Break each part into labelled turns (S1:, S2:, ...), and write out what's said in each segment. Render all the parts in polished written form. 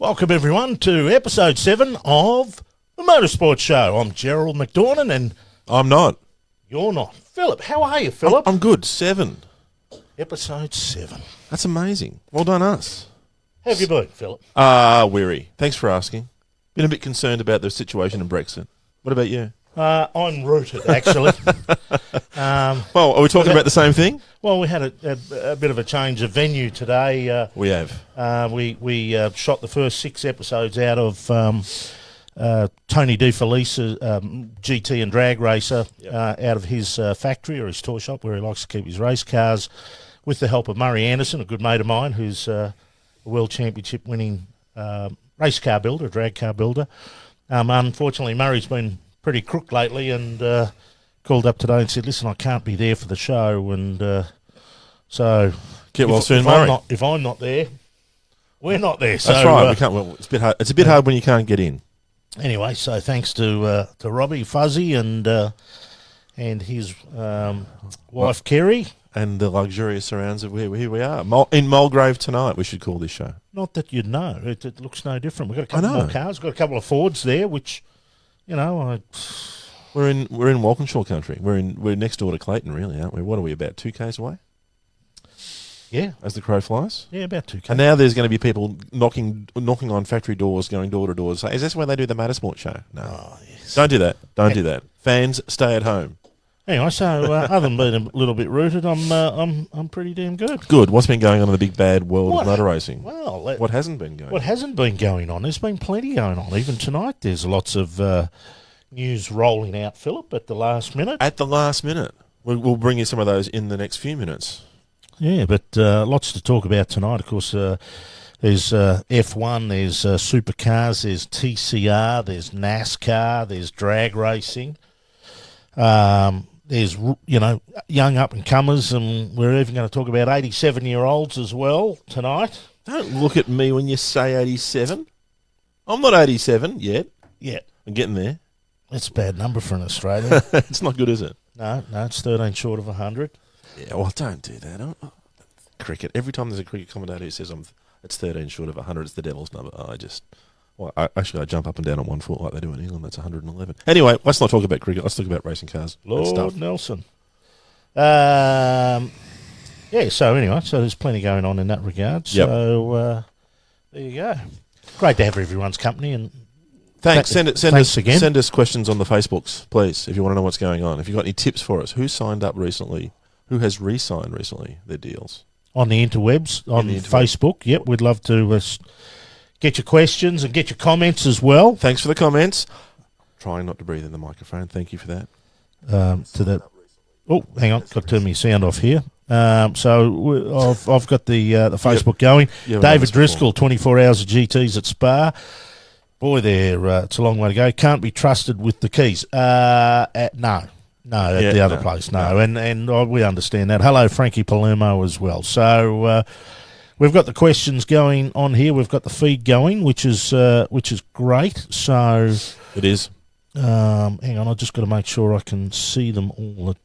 S1: Welcome everyone to episode 7 of the Motorsport Show. I'm Gerald McDornan and
S2: I'm not.
S1: You're not. Philip, how are you, Philip?
S2: I'm good. 7.
S1: Episode 7.
S2: That's amazing. Well done, us.
S1: How have you been, Philip?
S2: Weary. Thanks for asking. Been a bit concerned about the situation in Brexit. What about you?
S1: I'm rooted, actually.
S2: Well, are we talking about the same thing?
S1: Well, we had a bit of a change of venue today.
S2: We have.
S1: We shot the first 6 episodes out of Tony DeFelice, GT and drag racer, out of his factory or his toy shop where he likes to keep his race cars, with the help of Murray Anderson, a good mate of mine who's a World Championship winning race car builder, drag car builder. Unfortunately, Murray's been pretty crook lately and called up today and said, listen, I can't be there for the show, and so
S2: Get well soon, Murray.
S1: If I'm not there, we're not there.
S2: That's right. We can't. Well, it's a bit hard. It's a bit hard when you can't get in.
S1: Anyway, so thanks to Robbie Fuzzy and his wife Kerry.
S2: And the luxurious surrounds of where we are. In Mulgrave tonight, we should call this show.
S1: Not that you'd know. It looks no different. We've got a couple more cars. We've got a couple of Fords there, which, you know,
S2: We're in Walkinshaw country. We're next door to Clayton, really, aren't we? What are we, about 2 k's away?
S1: Yeah.
S2: As the crow flies?
S1: Yeah, about 2 k's.
S2: And now there's going to be people knocking on factory doors, going door to door. Is this where they do the Motorsport show? No.
S1: Oh, yes.
S2: Don't do that. Don't do that. Fans, stay at home.
S1: Anyway, so other than being a little bit rooted, I'm pretty damn good.
S2: Good. What's been going on in the big bad world of motor racing?
S1: Well,
S2: what hasn't been going on?
S1: What hasn't been going on? There's been plenty going on. Even tonight, there's lots of news rolling out, Philip, at the last minute.
S2: At the last minute. We'll bring you some of those in the next few minutes.
S1: Yeah, but lots to talk about tonight. Of course, there's F1, there's Supercars, there's TCR, there's NASCAR, there's drag racing. There's, young up-and-comers, and we're even going to talk about 87-year-olds as well tonight.
S2: Don't look at me when you say 87. I'm not 87 yet.
S1: Yet.
S2: I'm getting there.
S1: That's a bad number for an Australian.
S2: It's not good, is it?
S1: No, it's 13 short of 100.
S2: Yeah, well, don't do that. Cricket. Every time there's a cricket commentator who says it's 13 short of 100, it's the devil's number. I jump up and down on 1 foot like they do in England. That's 111. Anyway, let's not talk about cricket. Let's talk about racing cars.
S1: Lord Nelson. So anyway, so there's plenty going on in that regard.
S2: Yep.
S1: So there you go. Great to have everyone's company. And
S2: thanks. Send us questions on the Facebooks, please, if you want to know what's going on. If you've got any tips for us. Who signed up recently? Who has re-signed recently their deals? On the
S1: interwebs, on Facebook. Yep, we'd love to get your questions and get your comments as well.
S2: Thanks for the comments. Trying not to breathe in the microphone. Thank you for that.
S1: Oh, hang on. Got to turn my sound off here. So I've got the Facebook going. David Driscoll, 24 hours of GTs at Spa. Boy, it's a long way to go. Can't be trusted with the keys. No, at the other place. No. And we understand that. Hello, Frankie Palermo as well. So we've got the questions going on here. We've got the feed going, which is great. So
S2: it is.
S1: Hang on, I've just got to make sure I can see them all the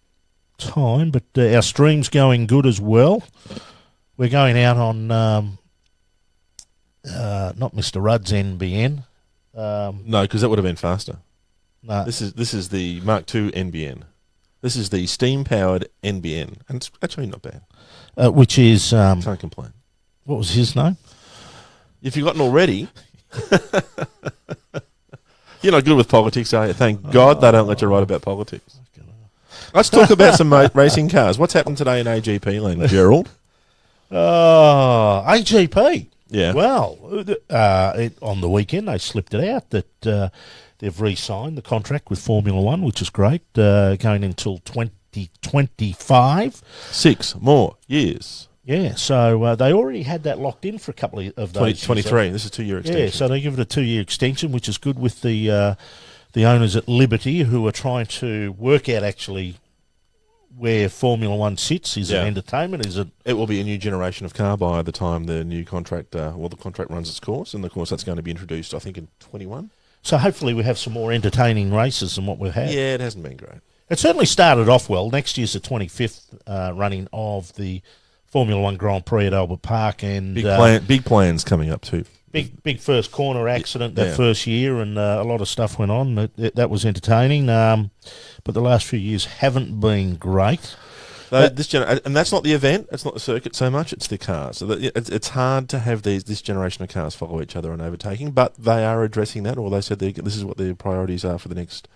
S1: time. But our stream's going good as well. We're going out on not Mr. Rudd's NBN.
S2: No, because that would have been faster.
S1: No.
S2: This is the Mark II NBN. This is the steam-powered NBN, and it's actually not bad.
S1: Which is...
S2: can't complain.
S1: What was his name?
S2: If you've forgotten already... You're not good with politics, are you? Thank God they don't let you write about politics. Let's talk about some racing cars. What's happened today in AGP land, Gerald?
S1: AGP?
S2: Yeah.
S1: Well, on the weekend they slipped it out that... They've re-signed the contract with Formula One, which is great, going until 2025.
S2: 6 more years.
S1: Yeah, so they already had that locked in for a couple of those
S2: 23.
S1: years.
S2: This is a 2-year extension.
S1: Yeah, so they give it a 2-year extension, which is good with the owners at Liberty, who are trying to work out actually where Formula One sits. Is it entertainment? Is it?
S2: It will be a new generation of car by the time the new contract, the contract runs its course, and of course that's going to be introduced, I think, in 21.
S1: So hopefully we have some more entertaining races than what we've had.
S2: Yeah, it hasn't been great.
S1: It certainly started off well. Next year's the 25th running of the Formula One Grand Prix at Albert Park, and
S2: big plans coming up too.
S1: Big first corner accident that
S2: Yeah.
S1: first year, and a lot of stuff went on. That was entertaining, but the last few years haven't been great.
S2: And that's not the event. It's not the circuit so much. It's the cars. So it's hard to have this generation of cars follow each other in overtaking, but they are addressing that, or they said this is what their priorities are for the next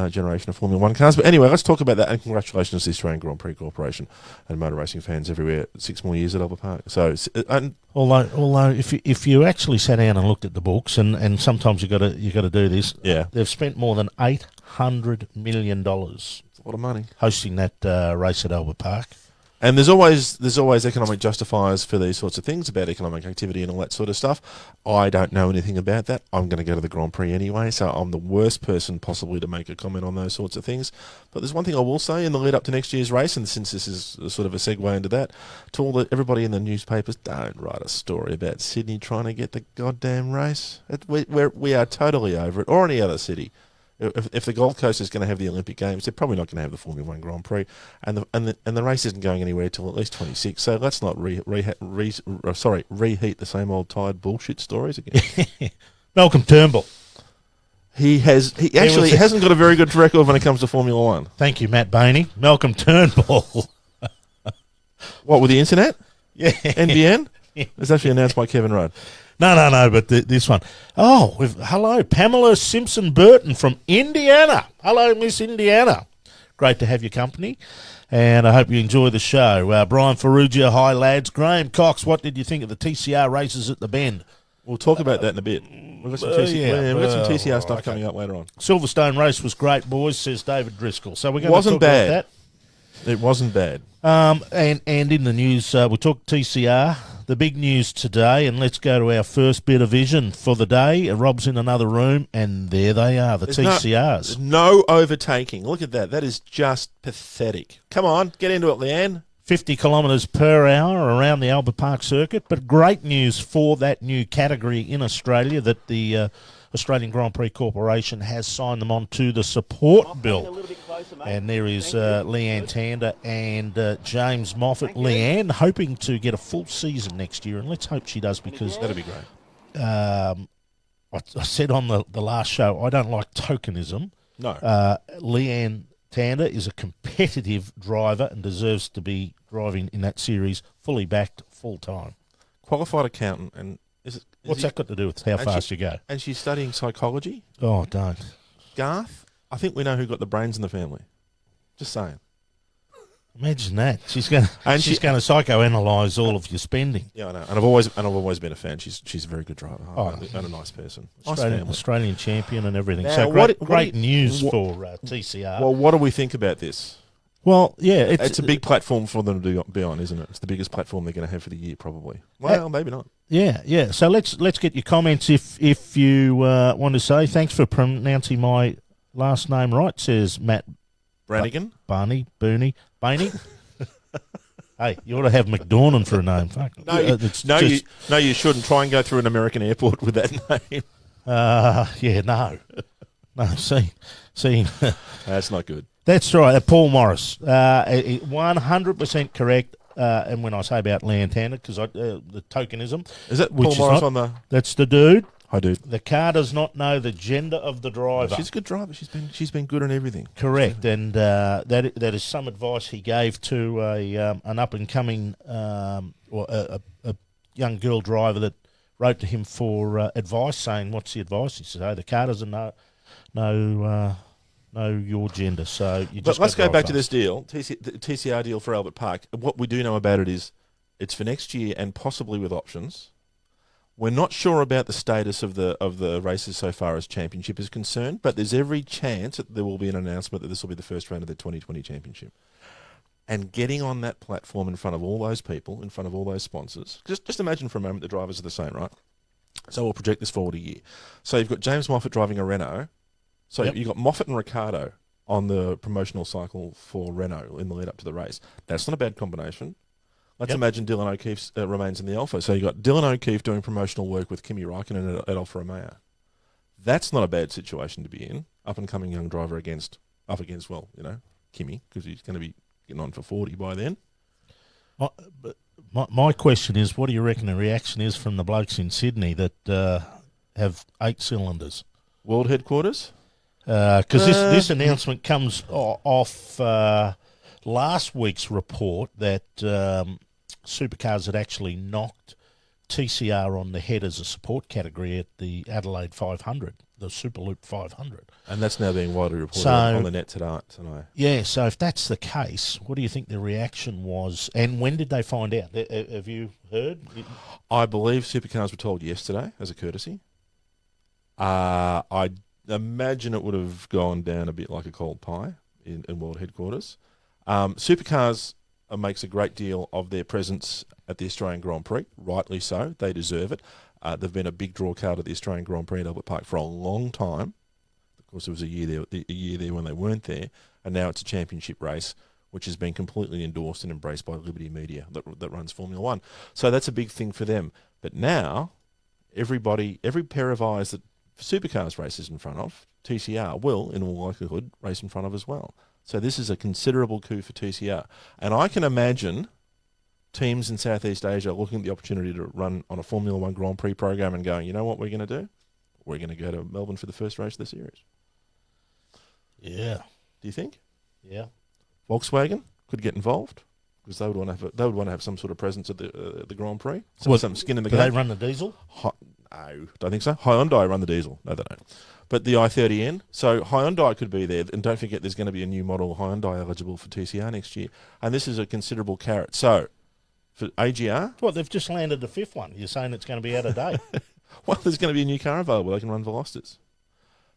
S2: generation of Formula One cars. But anyway, let's talk about that. And congratulations to the Australian Grand Prix Corporation and motor racing fans everywhere. 6 more years at Albert Park. So,
S1: Although if you actually sat down and looked at the books, and sometimes you got to do this,
S2: yeah,
S1: they've spent more than $800 million
S2: it's a lot of money
S1: hosting that race at Albert Park.
S2: And there's always economic justifiers for these sorts of things about economic activity and all that sort of stuff. I don't know anything about that. I'm going to go to the Grand Prix anyway, so I'm the worst person possibly to make a comment on those sorts of things. But there's one thing I will say in the lead up to next year's race, and since this is sort of a segue into that, to everybody in the newspapers, don't write a story about Sydney trying to get the goddamn race. We are totally over it, or any other city. If the Gold Coast is going to have the Olympic Games, they're probably not going to have the Formula One Grand Prix, and the race isn't going anywhere till at least 26. So let's not reheat the same old tired bullshit stories again.
S1: Malcolm Turnbull.
S2: He hasn't got a very good record when it comes to Formula One.
S1: Thank you, Matt Bainey. Malcolm Turnbull.
S2: What, with the internet?
S1: Yeah.
S2: NBN? It's actually announced by Kevin Rudd.
S1: No, but this one. Oh, hello, Pamela Simpson Burton from Indiana. Hello, Miss Indiana. Great to have your company, and I hope you enjoy the show. Brian Ferrugia, hi, lads. Graham Cox, what did you think of the TCR races at the Bend?
S2: We'll talk about that in a bit. We've got some TCR stuff coming up later on.
S1: Silverstone race was great, boys, says David Driscoll. So we're going to talk about that.
S2: It wasn't bad.
S1: And in the news, we talked TCR. The big news today, and let's go to our first bit of vision for the day. Rob's in another room, and there they are, the TCRs.
S2: No overtaking. Look at that. That is just pathetic. Come on, get into it, Leanne.
S1: 50 kilometres per hour around the Albert Park circuit, but great news for that new category in Australia that the Australian Grand Prix Corporation has signed them on to the support bill. And there is Leanne Tander and James Moffat. Leanne hoping to get a full season next year, and let's hope she does, because
S2: that'd be great.
S1: I said on the last show, I don't like tokenism.
S2: No.
S1: Leanne Tander is a competitive driver and deserves to be driving in that series fully backed full time.
S2: Qualified accountant, and
S1: what's that got to do with how fast you go?
S2: And she's studying psychology.
S1: Oh, don't.
S2: Garth, I think we know who got the brains in the family. Just saying.
S1: Imagine that. She's going to psychoanalyze all of your spending.
S2: Yeah, I know. And I've always been a fan. She's a very good driver. And a nice person.
S1: Australian champion and everything.
S2: Now,
S1: so great news for TCR.
S2: Well, what do we think about this?
S1: Well, yeah,
S2: it's a big platform for them to be on, isn't it? It's the biggest platform they're going to have for the year, probably. Well, maybe not. Yeah.
S1: So let's get your comments if you want to say. Thanks for pronouncing my last name right, says Matt
S2: Branagan.
S1: Bainey. Hey, you ought to have McDornan for a name. Fuck.
S2: No, you shouldn't. Try and go through an American airport with that name.
S1: No. See.
S2: That's not good.
S1: That's right. Paul Morris, 100% correct. And when I say about Leanne Tander, because the tokenism,
S2: is that Paul Morris on the?
S1: That's the dude.
S2: Hi, dude.
S1: The car does not know the gender of the driver.
S2: She's a good driver. She's been good on everything.
S1: Correct, and that is some advice he gave to an up and coming or a young girl driver that wrote to him for advice, saying, "What's the advice?" He said, "Oh, the car doesn't know your gender." So you just.
S2: But let's go back to this deal, the TCR deal for Albert Park. What we do know about it is it's for next year and possibly with options. We're not sure about the status of the races so far as championship is concerned, but there's every chance that there will be an announcement that this will be the first round of the 2020 championship. And getting on that platform in front of all those people, in front of all those sponsors, just imagine for a moment the drivers are the same, right? So we'll project this forward a year. So you've got James Moffat driving a Renault. So you've got Moffat and Ricciardo on the promotional cycle for Renault in the lead up to the race. That's not a bad combination. Let's imagine Dylan O'Keefe remains in the Alfa. So you've got Dylan O'Keefe doing promotional work with Kimi Räikkönen at Alfa Romeo. That's not a bad situation to be in. Up-and-coming young driver against Kimi, because he's going to be getting on for 40 by then.
S1: my question is, what do you reckon the reaction is from the blokes in Sydney that have 8 cylinders?
S2: World headquarters?
S1: Because this announcement comes off last week's report that Supercars had actually knocked TCR on the head as a support category at the Adelaide 500, the Superloop 500.
S2: And that's now being widely reported on the net tonight.
S1: Yeah, so if that's the case, what do you think the reaction was? And when did they find out? Have you heard?
S2: I believe Supercars were told yesterday as a courtesy. I imagine it would have gone down a bit like a cold pie in world headquarters. Supercars makes a great deal of their presence at the Australian Grand Prix, rightly so. They deserve it. They've been a big draw card at the Australian Grand Prix at Albert Park for a long time. Of course, there was a year there when they weren't there, and now it's a championship race, which has been completely endorsed and embraced by Liberty Media that runs Formula One. So that's a big thing for them. But now, every pair of eyes that Supercars races in front of, TCR will, in all likelihood, race in front of as well. So this is a considerable coup for TCR. And I can imagine teams in Southeast Asia looking at the opportunity to run on a Formula One Grand Prix program and going, you know what we're going to do? We're going to go to Melbourne for the first race of the series.
S1: Yeah.
S2: Do you think?
S1: Yeah.
S2: Volkswagen could get involved because they would want to have some sort of presence at the Grand Prix. Some skin in the game.
S1: Do they run the diesel?
S2: No, don't think so. Hyundai run the diesel. No, they don't. But the i30N, so Hyundai could be there. And don't forget there's going to be a new model Hyundai eligible for TCR next year. And this is a considerable carrot. So, for AGR...
S1: Well, they've just landed the 5th one. You're saying it's going to be out of date.
S2: Well, there's going to be a new car available. They can run Velocitas.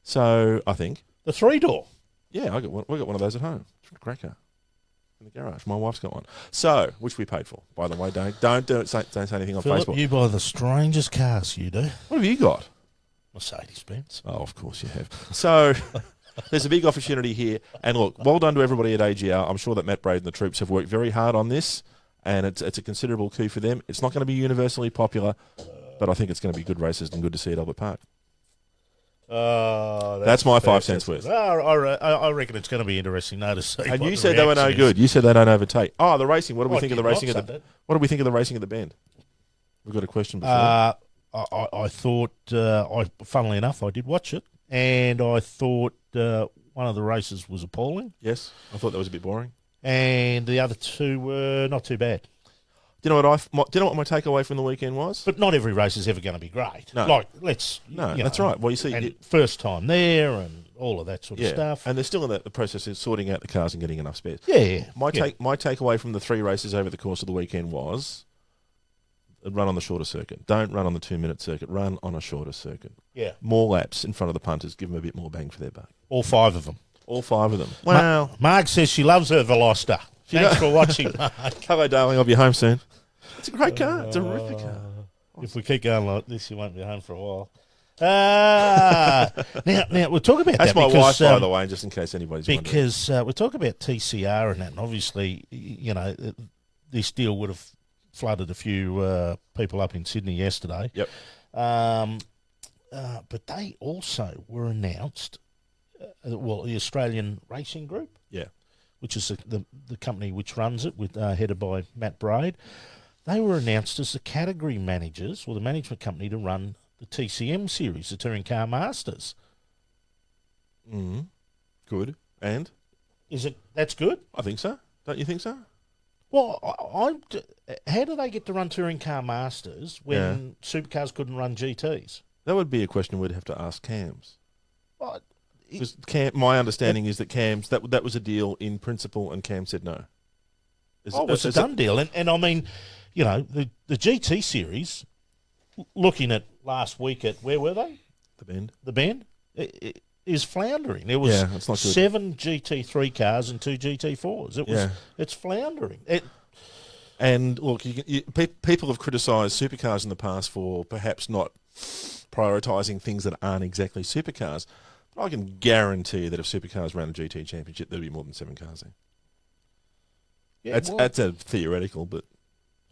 S2: So, I think...
S1: The 3-door?
S2: Yeah, we got one of those at home. It's a great car. In the garage. My wife's got one. So, which we paid for, by the way. Don't say anything on
S1: Philip,
S2: Facebook.
S1: You buy the strangest cars, you do.
S2: What have you got?
S1: Mercedes-Benz.
S2: Oh, of course you have. So, there's a big opportunity here. And look, well done to everybody at AGR. I'm sure that Matt Braid and the troops have worked very hard on this, and it's a considerable coup for them. It's not going to be universally popular, but I think it's going to be good races and good to see at Albert Park. That's my 5 cents worth.
S1: I reckon it's going to be interesting to see.
S2: And you said they were no good. You said they don't overtake. Oh, the racing. What do we think of the racing at the? What do we think of the racing at the Bend? We've got a question before.
S1: I thought, funnily enough, I did watch it, and I thought one of the races was appalling.
S2: Yes, I thought that was a bit boring.
S1: And the other two were not too bad.
S2: Do you know what my takeaway from the weekend was?
S1: But not every race is ever going to be great.
S2: No.
S1: That's
S2: right. Well, you see,
S1: and first time there and all of that sort of stuff.
S2: And they're still in the process of sorting out the cars and getting enough spares.
S1: Yeah.
S2: My takeaway from the 3 races over the course of the weekend was run on the shorter circuit. Don't run on the 2-minute circuit. Run on a shorter circuit.
S1: Yeah.
S2: More laps in front of the punters. Give them a bit more bang for their buck.
S1: All 5 of them.
S2: All 5 of them. Wow.
S1: Marg says she loves her Veloster. Thanks for watching, Marg.
S2: Hello, darling. I'll be home soon. It's a great car. It's a terrific car.
S1: If we keep going like this, you won't be home for a while. Now we'll talk about
S2: that's
S1: that.
S2: My wife, by the way, just in case anybody's wondering.
S1: Because we'll talk about TCR and that, and obviously, this deal would have flooded a few people up in Sydney yesterday.
S2: Yep.
S1: But they also were announced, the Australian Racing Group.
S2: Yeah.
S1: Which is the company which runs it, headed by Matt Braid. They were announced as the category managers, or the management company, to run the TCM series, the Touring Car Masters.
S2: Good. And?
S1: That's good?
S2: I think so. Don't you think so?
S1: Well, how do they get to run Touring Car Masters when Supercars couldn't run GTs?
S2: That would be a question we'd have to ask Cams.
S1: Well,
S2: because my understanding is that Cam's that was a deal in principle, and Cam said no.
S1: It's a done deal, and I mean, the GT series. Looking at last week at where were they?
S2: The Bend
S1: is floundering. There was
S2: it's not good.
S1: 7 GT3 cars and 2 GT4s. It's floundering.
S2: And look, people have criticised Supercars in the past for perhaps not prioritising things that aren't exactly Supercars. I can guarantee that if Supercars ran a GT championship, there'd be more than 7 cars there. Yeah, that's a theoretical, but...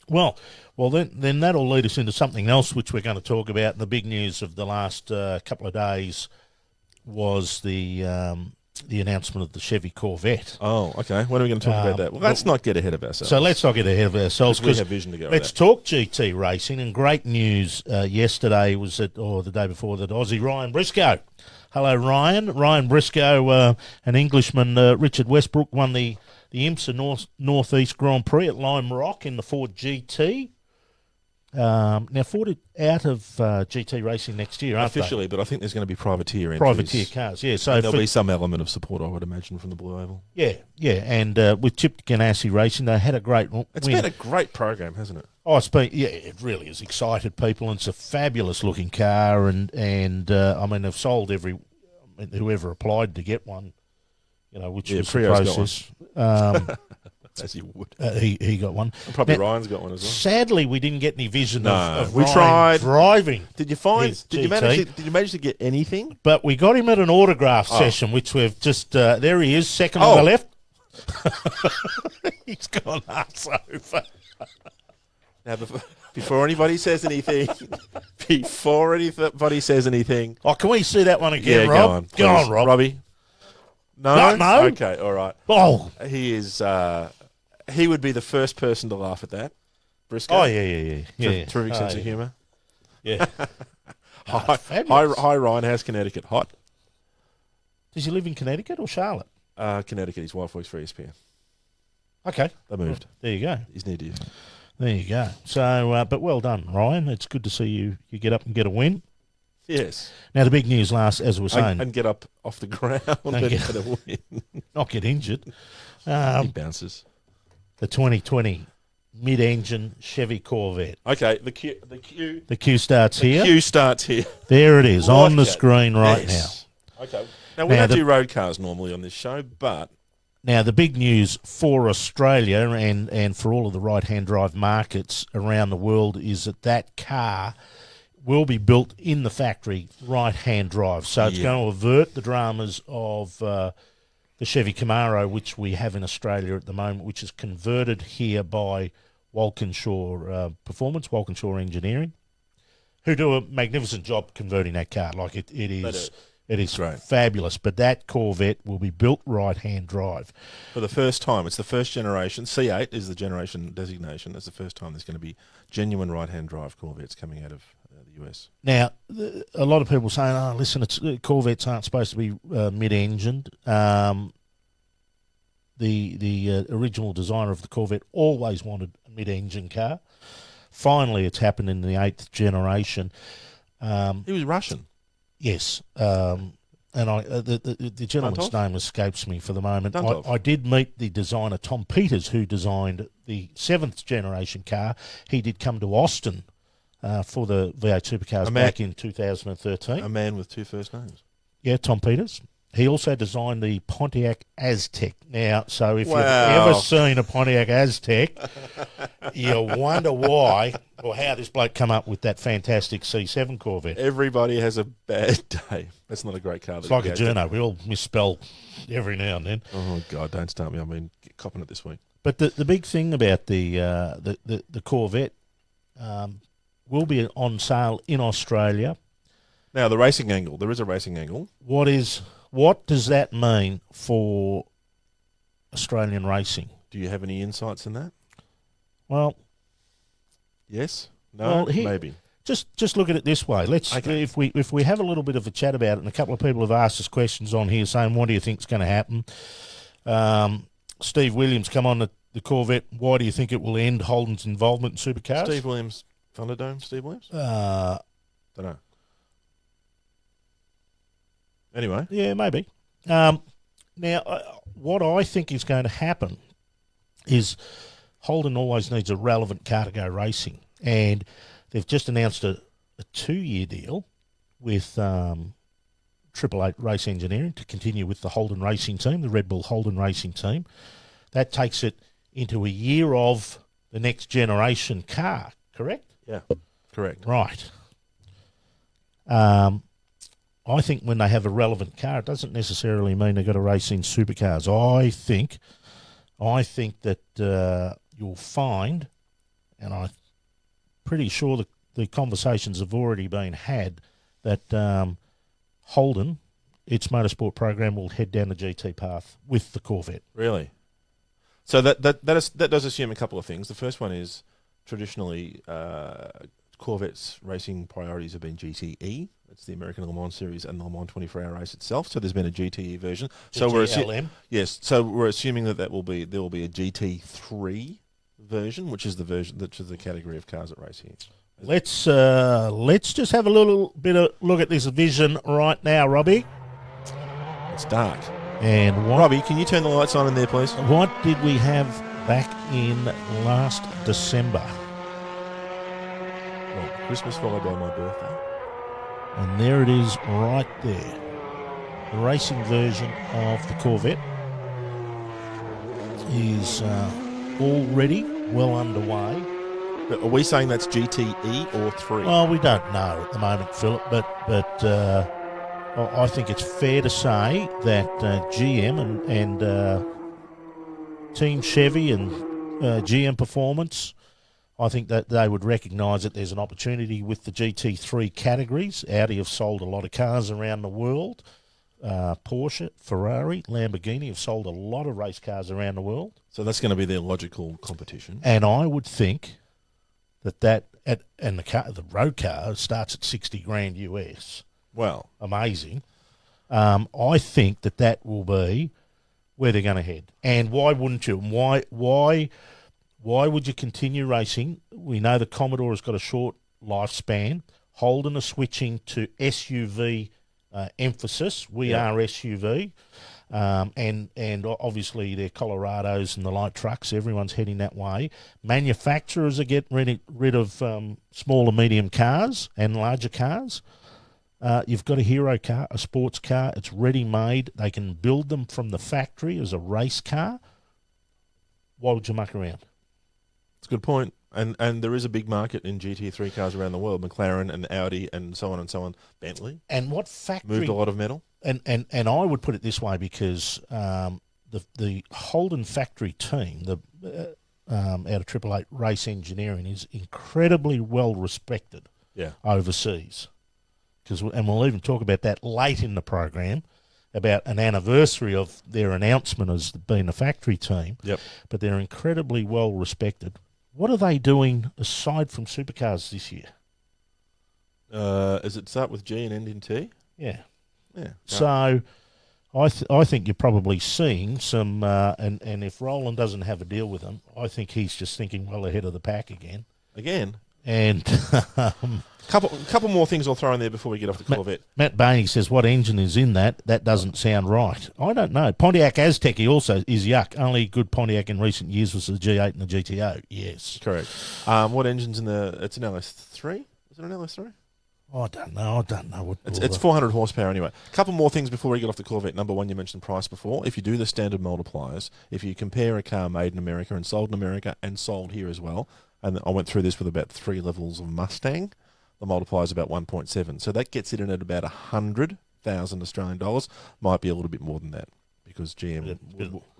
S1: Well, then that'll lead us into something else which we're going to talk about. And the big news of the last couple of days was the the announcement of the Chevy Corvette.
S2: Oh, okay. When are we going to talk about that? Well, let's not get ahead of ourselves.
S1: So let's not get ahead of ourselves,
S2: we have vision to go.
S1: Let's talk GT racing. And great news yesterday was that, or the day before, that Aussie Ryan Briscoe. Hello, Ryan. Ryan Briscoe, an Englishman, Richard Westbrook, won the IMSA Northeast Grand Prix at Lime Rock in the Ford GT. Now, Ford are out of GT racing next year, aren't
S2: officially, but I think there's going to be privateer entries.
S1: Privateer cars, yeah. So
S2: there'll be some element of support, I would imagine, from the Blue Oval.
S1: Yeah. And with Chip Ganassi Racing, they had a great win.
S2: It's been a great program, hasn't it?
S1: Oh, it really has excited people, and it's a fabulous looking car, and I mean, they've sold whoever applied to get one, which was the process.
S2: As you would.
S1: He got one.
S2: And probably Ryan's got one as well.
S1: Sadly, we didn't get any vision of
S2: we
S1: Ryan
S2: tried
S1: driving.
S2: Did you manage to get anything?
S1: But we got him at an autograph session, which we've just there he is, second on the left. He's gone arse over.
S2: Now, before anybody says anything,
S1: oh, can we see that one again, Rob?
S2: Go on, Rob. Robbie. No. Okay, all right.
S1: Oh,
S2: he is. He would be the first person to laugh at that. Briscoe.
S1: Oh yeah.
S2: Terrific sense of humour.
S1: Yeah.
S2: Hi, Ryan. How's Connecticut? Hot.
S1: Does he live in Connecticut or Charlotte?
S2: Connecticut. His wife works for ESPN.
S1: Okay.
S2: They moved.
S1: There you go.
S2: He's near you.
S1: There you go. So, but well done, Ryan. It's good to see you get up and get a win.
S2: Yes.
S1: Now, the big news as we were saying.
S2: And get up off the ground and get a win.
S1: Not get injured.
S2: He bounces.
S1: The 2020 mid-engine Chevy Corvette.
S2: Okay, the
S1: queue starts here.
S2: The queue starts here.
S1: There it is on the screen right now.
S2: Okay. Now, we don't do road cars normally on this show, but...
S1: Now, the big news for Australia and for all of the right-hand drive markets around the world is that car will be built in the factory right-hand drive. So it's going to avert the dramas of the Chevy Camaro, which we have in Australia at the moment, which is converted here by Walkinshaw Performance, Walkinshaw Engineering, who do a magnificent job converting that car. Like it is
S2: great.
S1: Fabulous. But that Corvette will be built right-hand drive.
S2: For the first time. It's the first generation. C8 is the generation designation. It's the first time there's going to be genuine right-hand drive Corvettes coming out of the US. Now,
S1: a lot of people saying, "Oh, listen, Corvettes aren't supposed to be mid-engined." The original designer of the Corvette always wanted a mid-engine car. Finally, it's happened in the 8th generation.
S2: He was Russian.
S1: Yes, and the gentleman's name escapes me for the moment. I did meet the designer Tom Peters, who designed the 7th generation car. He did come to Austin for the V8 Supercars back in 2013.
S2: A man with two first names.
S1: Yeah, Tom Peters. He also designed the Pontiac Aztec. Now, so if you've ever seen a Pontiac Aztec, you wonder why or how this bloke come up with that fantastic C7 Corvette.
S2: Everybody has a bad day. That's not a great car.
S1: It's like a journo. We all misspell every now and then.
S2: Oh, God, don't start me. I mean, copping it this week.
S1: But the big thing about the Corvette will be on sale in Australia.
S2: Now, the racing angle. There is a racing angle.
S1: What does that mean for Australian racing?
S2: Do you have any insights in that?
S1: Well,
S2: yes, no, maybe.
S1: Just look at it this way. If we have a little bit of a chat about it, and a couple of people have asked us questions on here saying, "What do you think's going to happen?" Steve Williams, come on the Corvette. Why do you think it will end Holden's involvement in supercars?
S2: Steve Williams, Thunderdome. Steve Williams.
S1: Don't
S2: know. Anyway.
S1: Yeah, maybe. Now, what I think is going to happen is Holden always needs a relevant car to go racing. And they've just announced a 2-year deal with Triple Eight Race Engineering to continue with the Holden racing team, the Red Bull Holden racing team. That takes it into a year of the next generation car, correct?
S2: Yeah, correct.
S1: Right. I think when they have a relevant car, it doesn't necessarily mean they've got to race in supercars. I think that you'll find, and I'm pretty sure the conversations have already been had, that Holden its motorsport program will head down the GT path with the Corvette.
S2: Really? So that does assume a couple of things. The first one is traditionally Corvette's racing priorities have been GTE. It's the American Le Mans Series and the Le Mans 24-hour race itself. So there's been a GTE version. So we're assuming that there will be a GT3 version, which is the category of cars that race here.
S1: Let's just have a little bit of look at this vision right now, Robbie.
S2: It's dark.
S1: And
S2: Robbie, can you turn the lights on in there, please?
S1: What did we have back in last December?
S2: Well, Christmas followed by my birthday.
S1: And there it is right there. The racing version of the Corvette is already well underway.
S2: But are we saying that's GTE or 3?
S1: Well, we don't know at the moment, Philip, but I think it's fair to say that GM and Team Chevy and GM Performance, I think that they would recognise that there's an opportunity with the GT3 categories. Audi have sold a lot of cars around the world. Porsche, Ferrari, Lamborghini have sold a lot of race cars around the world.
S2: So that's going to be their logical competition.
S1: And I would think the road car starts at $60,000 US.
S2: Well,
S1: amazing. I think that will be where they're going to head. And why wouldn't you? Why would you continue racing? We know the Commodore has got a short lifespan. Holden are switching to SUV emphasis. We are SUV. And obviously they're Colorados and the light trucks. Everyone's heading that way. Manufacturers are getting rid of small and medium cars and larger cars. You've got a hero car, a sports car. It's ready-made. They can build them from the factory as a race car. Why would you muck around?
S2: That's a good point. And there is a big market in GT3 cars around the world. McLaren and Audi and so on. Bentley.
S1: And what factory...
S2: moved a lot of metal.
S1: And I would put it this way because the Holden factory team, out of Triple Eight Race Engineering, is incredibly well respected overseas. And we'll even talk about that late in the program, about an anniversary of their announcement as being a factory team.
S2: Yep.
S1: But they're incredibly well respected. What are they doing aside from supercars this year?
S2: Does it start with G and end in T?
S1: Yeah.
S2: Yeah.
S1: So I think you're probably seeing some, and if Roland doesn't have a deal with them, I think he's just thinking well ahead of the pack again. And
S2: couple more things I'll throw in there before we get off the Corvette.
S1: Matt Bainey says, what engine is in that? That doesn't sound right. I don't know. Pontiac Aztec, he also is yuck. Only good Pontiac in recent years was the G8 and the GTO. Yes.
S2: Correct. What engine's in it's an LS3? Is it an LS3?
S1: I don't know.
S2: It's 400 horsepower anyway. A couple more things before we get off the Corvette. Number one, you mentioned price before. If you do the standard multipliers, if you compare a car made in America and sold in America and sold here as well, and I went through this with about 3 levels of Mustang, the multiplier is about 1.7. So that gets it in at about 100,000 Australian dollars. Might be a little bit more than that because GM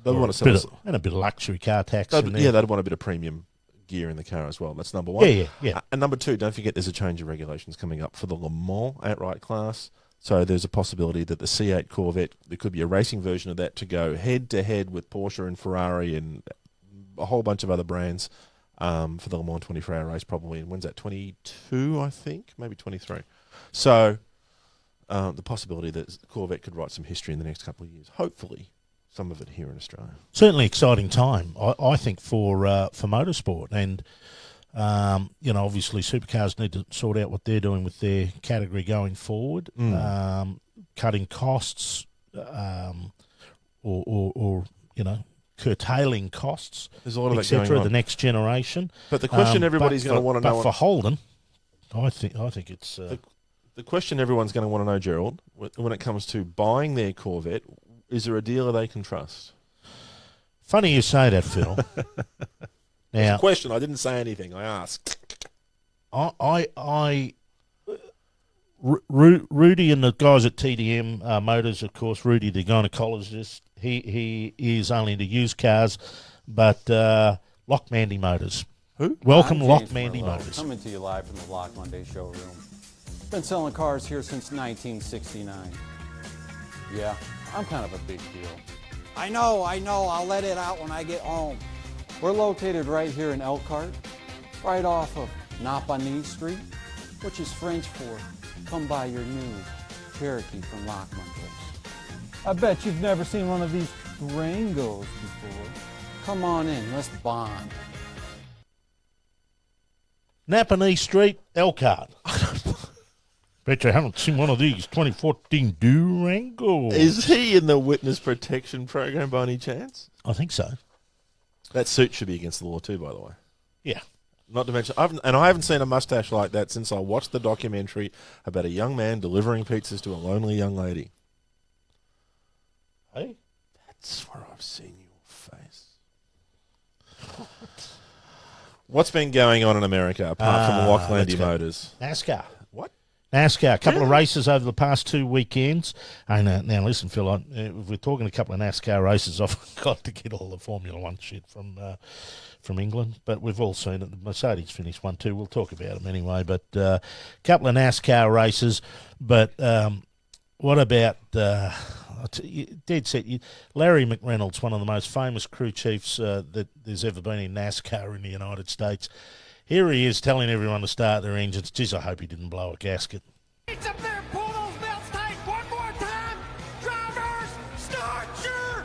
S2: they want to sell us,
S1: and a bit of luxury car tax.
S2: They'd want a bit of premium gear in the car as well. That's number one.
S1: Yeah.
S2: And number two, don't forget there's a change of regulations coming up for the Le Mans outright class. So there's a possibility that the C8 Corvette, there could be a racing version of that to go head-to-head with Porsche and Ferrari and a whole bunch of other brands for the Le Mans 24-hour race probably. And when's that? 22, I think? Maybe 23. So the possibility that the Corvette could write some history in the next couple of years. Hopefully some of it here in Australia.
S1: Certainly exciting time, I think, for motorsport. And, obviously supercars need to sort out what they're doing with their category going forward, cutting costs or curtailing costs,
S2: there's a lot of that going on.
S1: The next generation.
S2: But the question everybody's going to want to know...
S1: But for Holden, I think it's...
S2: The question everyone's going to want to know, Gerald, when it comes to buying their Corvette, is there a dealer they can trust?
S1: Funny you say that, Phil.
S2: Now, it's a question. I didn't say anything. I asked.
S1: Rudy and the guys at TDM Motors, of course, Rudy, the gynecologist, he is only into used cars, but Lock Mandy Motors.
S2: Who?
S1: Welcome, Lock Mandy Motors.
S3: Coming to you live from the Lock Monday showroom. Been selling cars here since 1969. Yeah, I'm kind of a big deal. I know, I'll let it out when I get home. We're located right here in Elkhart, right off of Napanee Street, which is French for come by your new Cherokee from Lockman Place. I bet you've never seen one of these Durangos before. Come on in, let's bond.
S1: Napanee Street, Elkhart. Bet you haven't seen one of these 2014 Durango.
S2: Is he in the witness protection program by any chance?
S1: I think so.
S2: That suit should be against the law too, by the way.
S1: Yeah.
S2: Not to mention, I haven't seen a mustache like that since I watched the documentary about a young man delivering pizzas to a lonely young lady.
S1: Hey?
S2: That's where I've seen your face. What's been going on in America apart from Locklandy Motors?
S1: NASCAR.
S2: What?
S1: NASCAR, a couple of races over the past 2 weekends. Now listen, Phil, if we're talking a couple of NASCAR races, I've got to get all the Formula One shit from England, but we've all seen it. The Mercedes finished 1-2. We'll talk about them anyway, but a couple of NASCAR races. But what about, dead set, Larry McReynolds, one of the most famous crew chiefs that there's ever been in NASCAR in the United States. Here he is telling everyone to start their engines. Jeez, I hope he didn't blow a gasket.
S4: It's up there, pull those belts tight one more time. Drivers, start your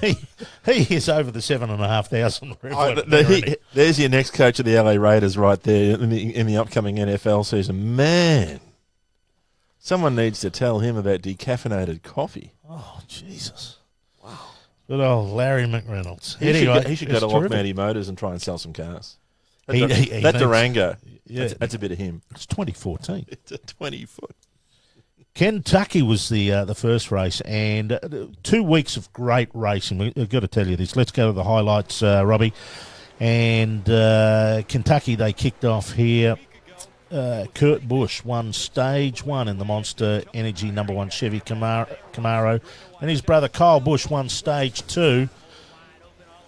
S4: engine!
S1: He is over the 7,500.
S2: There's your next coach of the LA Raiders right there in the upcoming NFL season. Man, someone needs to tell him about decaffeinated coffee.
S1: Oh, Jesus. Wow. Good old Larry McReynolds.
S2: He should go to Locklandy Motors and try and sell some cars. That Durango, yeah, that's a bit of him.
S1: It's 2014.
S2: It's a 20-foot.
S1: Kentucky was the first race, and 2 weeks of great racing. We've got to tell you this. Let's go to the highlights, Robbie. And Kentucky, they kicked off here. Kurt Busch won stage 1 in the Monster Energy #1 Chevy Camaro. And his brother Kyle Busch won stage 2.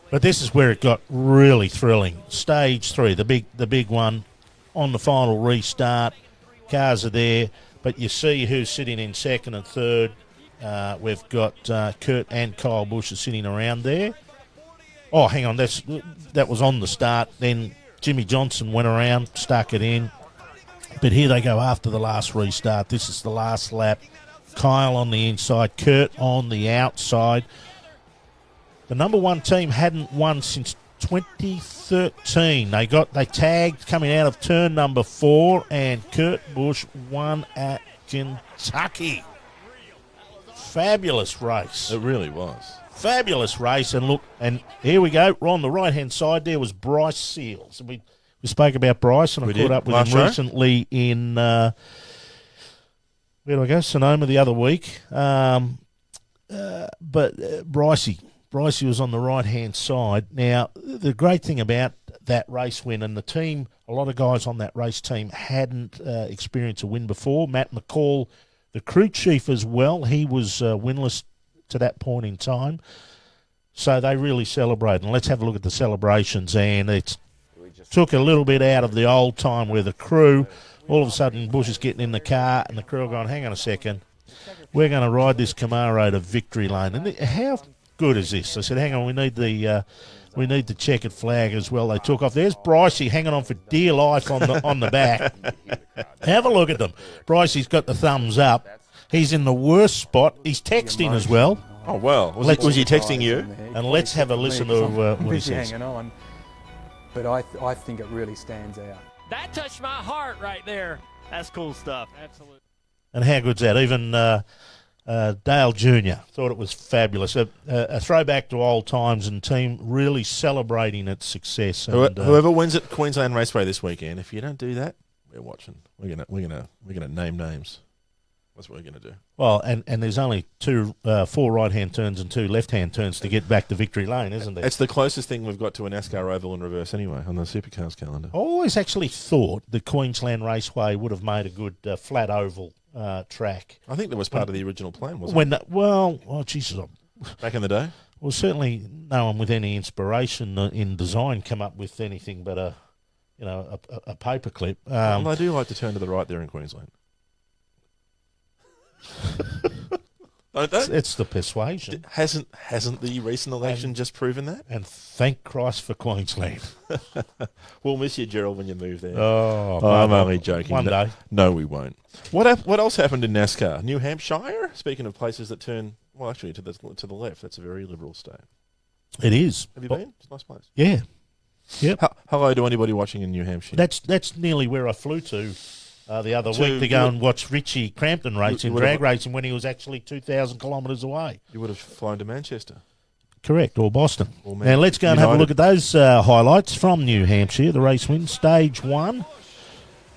S1: But this is where it got really thrilling. Stage 3, the big one, on the final restart. Cars are there, but you see who's sitting in second and third. We've got Kurt and Kyle Busch are sitting around there. Oh, hang on, that was on the start. Then Jimmy Johnson went around, stuck it in. But here they go after the last restart. This is the last lap. Kyle on the inside, Kurt on the outside. The #1 team hadn't won since 2013. They tagged coming out of turn number 4, and Kurt Busch won at Kentucky. Fabulous race.
S2: It really was.
S1: Fabulous race. And look, and here we go. On the right-hand side there was Bryce Seals. We spoke about Bryce, and I caught up with him recently in, where do I go? Sonoma the other week. But Brycey was on the right-hand side. Now, the great thing about that race win, and the team, a lot of guys on that race team hadn't experienced a win before. Matt McCall, the crew chief as well, he was winless to that point in time. So they really celebrated. And let's have a look at the celebrations. And it took a little bit out of the old time where the crew, all of a sudden Bush is getting in the car and the crew are going, hang on a second, we're going to ride this Camaro to victory lane. And how good is this? I said, hang on, we need the checkered flag as well. They took off. There's Brycey hanging on for dear life on the back. Have a look at them. Brycey's got the thumbs up. He's in the worst spot. He's texting as well.
S2: Oh, well. Was he texting you?
S1: And let's have a listen to what he says.
S3: Hanging on, but I think it really stands out.
S4: That touched my heart right there. That's cool stuff. Absolutely.
S1: And how good's that? Even Dale Jr. thought it was fabulous. A throwback to old times, and team really celebrating its success. And,
S2: whoever wins at Queensland Raceway this weekend, if you don't do that, we're watching. We're gonna name names. That's what we're gonna do. Well,
S1: and there's only 4 right-hand turns and 2 left-hand turns to get back to victory lane, isn't there?
S2: It's the closest thing we've got to a NASCAR oval in reverse anyway on the Supercars calendar.
S1: I always actually thought the Queensland Raceway would have made a good flat oval track.
S2: I think that was part of the original plan, wasn't it?
S1: Jesus.
S2: Back in the day?
S1: Well, certainly no one with any inspiration in design come up with anything but a paperclip.
S2: Well, they do like to turn to the right there in Queensland. Don't they?
S1: It's the persuasion.
S2: Hasn't the recent election just proven that?
S1: And thank Christ for Queensland.
S2: We'll miss you, Gerald, when you move there.
S1: Oh,
S2: I'm only joking.
S1: One day.
S2: No, we won't. What else happened in NASCAR? New Hampshire? Speaking of places that turn, well, actually, to the left. That's a very liberal state.
S1: It is.
S2: Have you been? It's a nice place.
S1: Yeah. Yep.
S2: Hello to anybody watching in New Hampshire.
S1: That's nearly where I flew to the other week to go and watch Richie Crampton race in drag racing when he was actually 2,000 kilometres away.
S2: You would have flown to Manchester.
S1: Correct, or Boston. Now let's go and have a look at those highlights from New Hampshire. The race win, stage 1.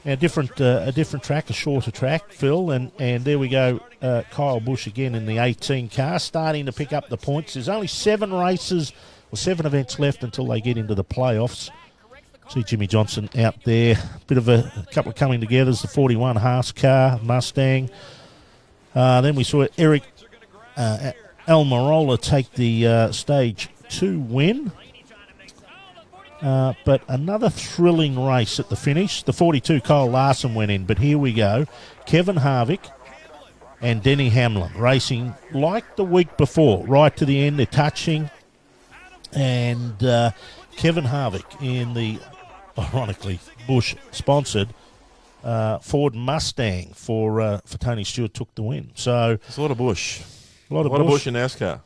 S1: Now, a different track, a shorter track, Phil, and there we go. Kyle Busch again in the 18 car, starting to pick up the points. There's only 7 events left until they get into the playoffs. See Jimmy Johnson out there. Bit of a couple of coming together. The 41 Haas car, Mustang. Then we saw Eric Almirola take the stage 2 win. But another thrilling race at the finish. The 42 Kyle Larson went in, but here we go. Kevin Harvick and Denny Hamlin racing like the week before, right to the end. They're touching. And Kevin Harvick in the, ironically, Busch-sponsored Ford Mustang for Tony Stewart took the win. So
S2: it's a lot of Busch.
S1: A lot of
S2: Busch in NASCAR.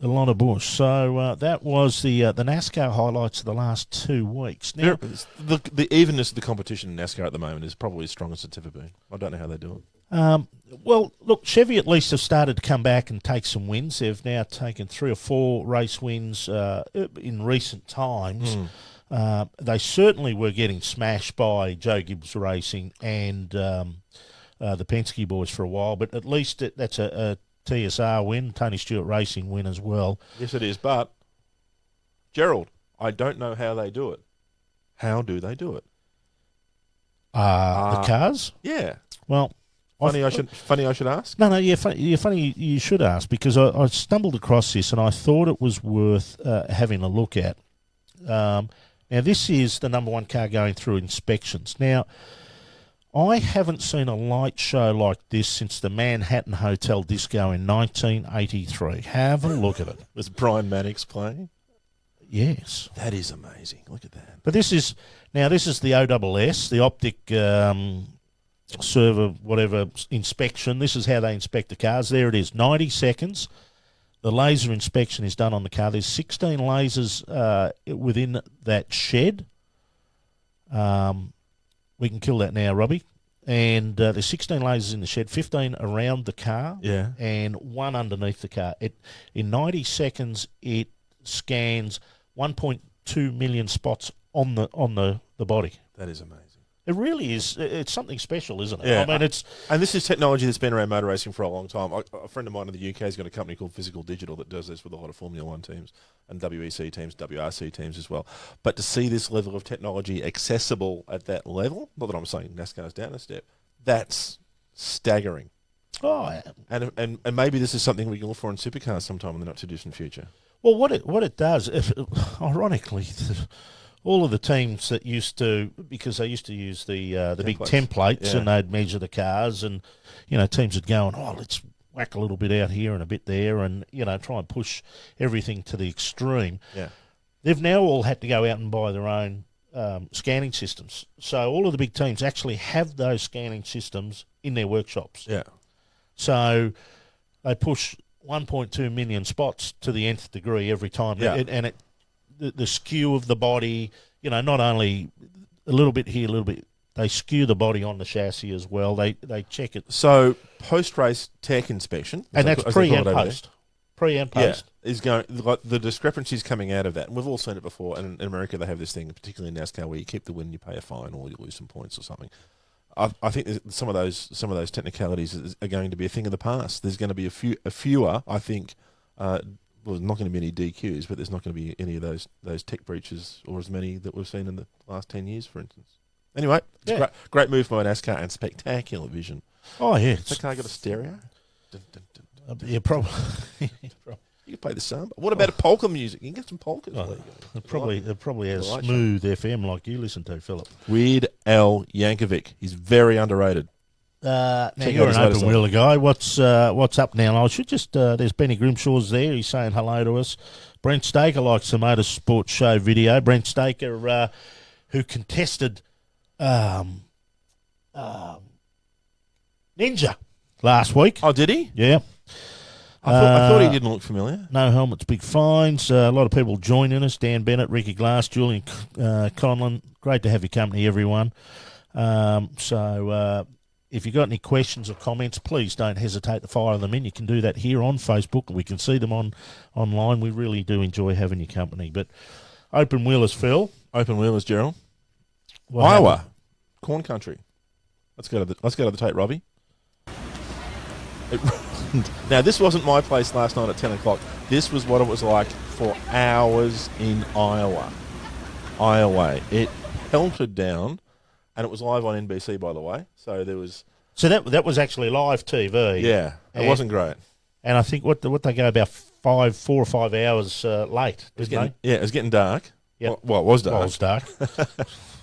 S1: A lot of Busch. So that was the NASCAR highlights of the last 2 weeks. Now,
S2: the evenness of the competition in NASCAR at the moment is probably as strong as it's ever been. I don't know how they do it.
S1: Well, look, Chevy at least have started to come back and take some wins. They've now taken 3 or 4 race wins in recent times. They certainly were getting smashed by Joe Gibbs Racing and the Penske boys for a while, but at least that's a TSR win, Tony Stewart Racing win as well.
S2: Yes, it is, but, Gerald, I don't know how they do it. How do they do it?
S1: The cars?
S2: Yeah.
S1: Well...
S2: Funny I should ask?
S1: No, funny you should ask, because I stumbled across this and I thought it was worth having a look at. Now, this is the number 1 car going through inspections. Now, I haven't seen a light show like this since the Manhattan Hotel Disco in 1983. Have a look at it.
S2: Was Brian Mannix playing?
S1: Yes.
S2: That is amazing. Look at that.
S1: But this is the OSS, the optic server, whatever, inspection. This is how they inspect the cars. There it is, 90 seconds. The laser inspection is done on the car. There's 16 lasers within that shed. We can kill that now, Robbie. And there's 16 lasers in the shed, 15 around the car, and 1 underneath the car. In 90 seconds, it scans 1.2 million spots on the body.
S2: That is amazing.
S1: It really is. It's something special, isn't it?
S2: Yeah.
S1: I mean, it's...
S2: And this is technology that's been around motor racing for a long time. A friend of mine in the UK has got a company called Physical Digital that does this with a lot of Formula 1 teams and WEC teams, WRC teams as well. But to see this level of technology accessible at that level, not that I'm saying NASCAR's down a step, that's staggering.
S1: Oh,
S2: and maybe this is something we can look for in supercars sometime in the not-too-distant future.
S1: Well, what it does, ironically... All of the teams that used to, because they used to use the big templates and they'd measure the cars, and teams would go and let's whack a little bit out here and a bit there, and try and push everything to the extreme.
S2: Yeah,
S1: they've now all had to go out and buy their own scanning systems. So all of the big teams actually have those scanning systems in their workshops.
S2: Yeah,
S1: so they push 1.2 million spots to the nth degree every time, the skew of the body, not only a little bit here, a little bit, they skew the body on the chassis as well. They check it.
S2: So post-race tech inspection,
S1: and that's pre and post. Pre and post.
S2: Yeah, is going like the discrepancies coming out of that. And we've all seen it before. And in America, they have this thing, particularly in NASCAR, where you keep the win, you pay a fine, or you lose some points or something. I think some of those technicalities are going to be a thing of the past. There's going to be a fewer, I think. Well, there's not going to be any DQs, but there's not going to be any of those tech breaches, or as many that we've seen in the last 10 years, for instance. Anyway, it's a great move by NASCAR and spectacular vision.
S1: Oh, yeah.
S2: Has that car got a stereo? Dun, dun, dun, dun, dun.
S1: Yeah, probably.
S2: You can play the samba. What about a polka music? You can get some polkas.
S1: It probably has smooth FM like you listen to, Philip.
S2: Weird Al Yankovic. He's very underrated.
S1: Now
S2: Check
S1: you're
S2: out his
S1: an
S2: latest
S1: open wheeler guy. What's up now? And I should just there's Benny Grimshaw's there. He's saying hello to us. Brent Staker likes the Motorsport show video. Brent Staker, who contested Ninja last week.
S2: Oh, did he?
S1: Yeah.
S2: I thought he didn't look familiar.
S1: No helmets, big fines. A lot of people joining us. Dan Bennett, Ricky Glass, Julian Conlon. Great to have your company, everyone. So if you've got any questions or comments, please don't hesitate to fire them in. You can do that here on Facebook. We can see them online. We really do enjoy having your company. But open wheelers, Phil.
S2: Open wheelers, Gerald.
S1: What
S2: Iowa,
S1: happened?
S2: corn country. Let's go to the tape, Robbie. Now, this wasn't my place last night at 10 o'clock. This was what it was like for hours in Iowa. It pelted down, and it was live on NBC, by the way. So there was...
S1: So that was actually live TV.
S2: Yeah, it wasn't great.
S1: And I think what they go about 4 or 5 hours late, didn't they?
S2: Yeah, it was getting dark.
S1: Yep.
S2: Well, it was dark.
S1: Well, it was dark.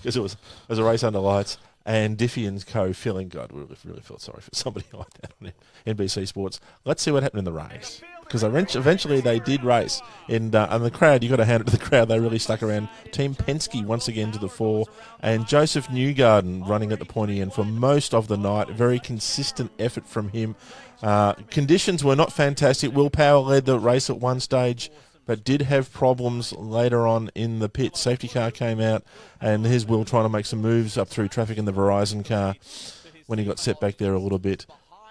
S2: Because it was a race under lights. And Diffie and co feeling, God, we really felt sorry for somebody like that on NBC Sports. Let's see what happened in the race. Because eventually they did race. And the crowd, you got to hand it to the crowd, they really stuck around. Team Penske once again to the fore. And Joseph Newgarden running at the pointy end for most of the night. Very consistent effort from him. Conditions were not fantastic. Will Power led the race at one stage, but did have problems later on in the pit. Safety car came out, and here's Will trying to make some moves up through traffic in the Verizon car when he got set back there a little bit.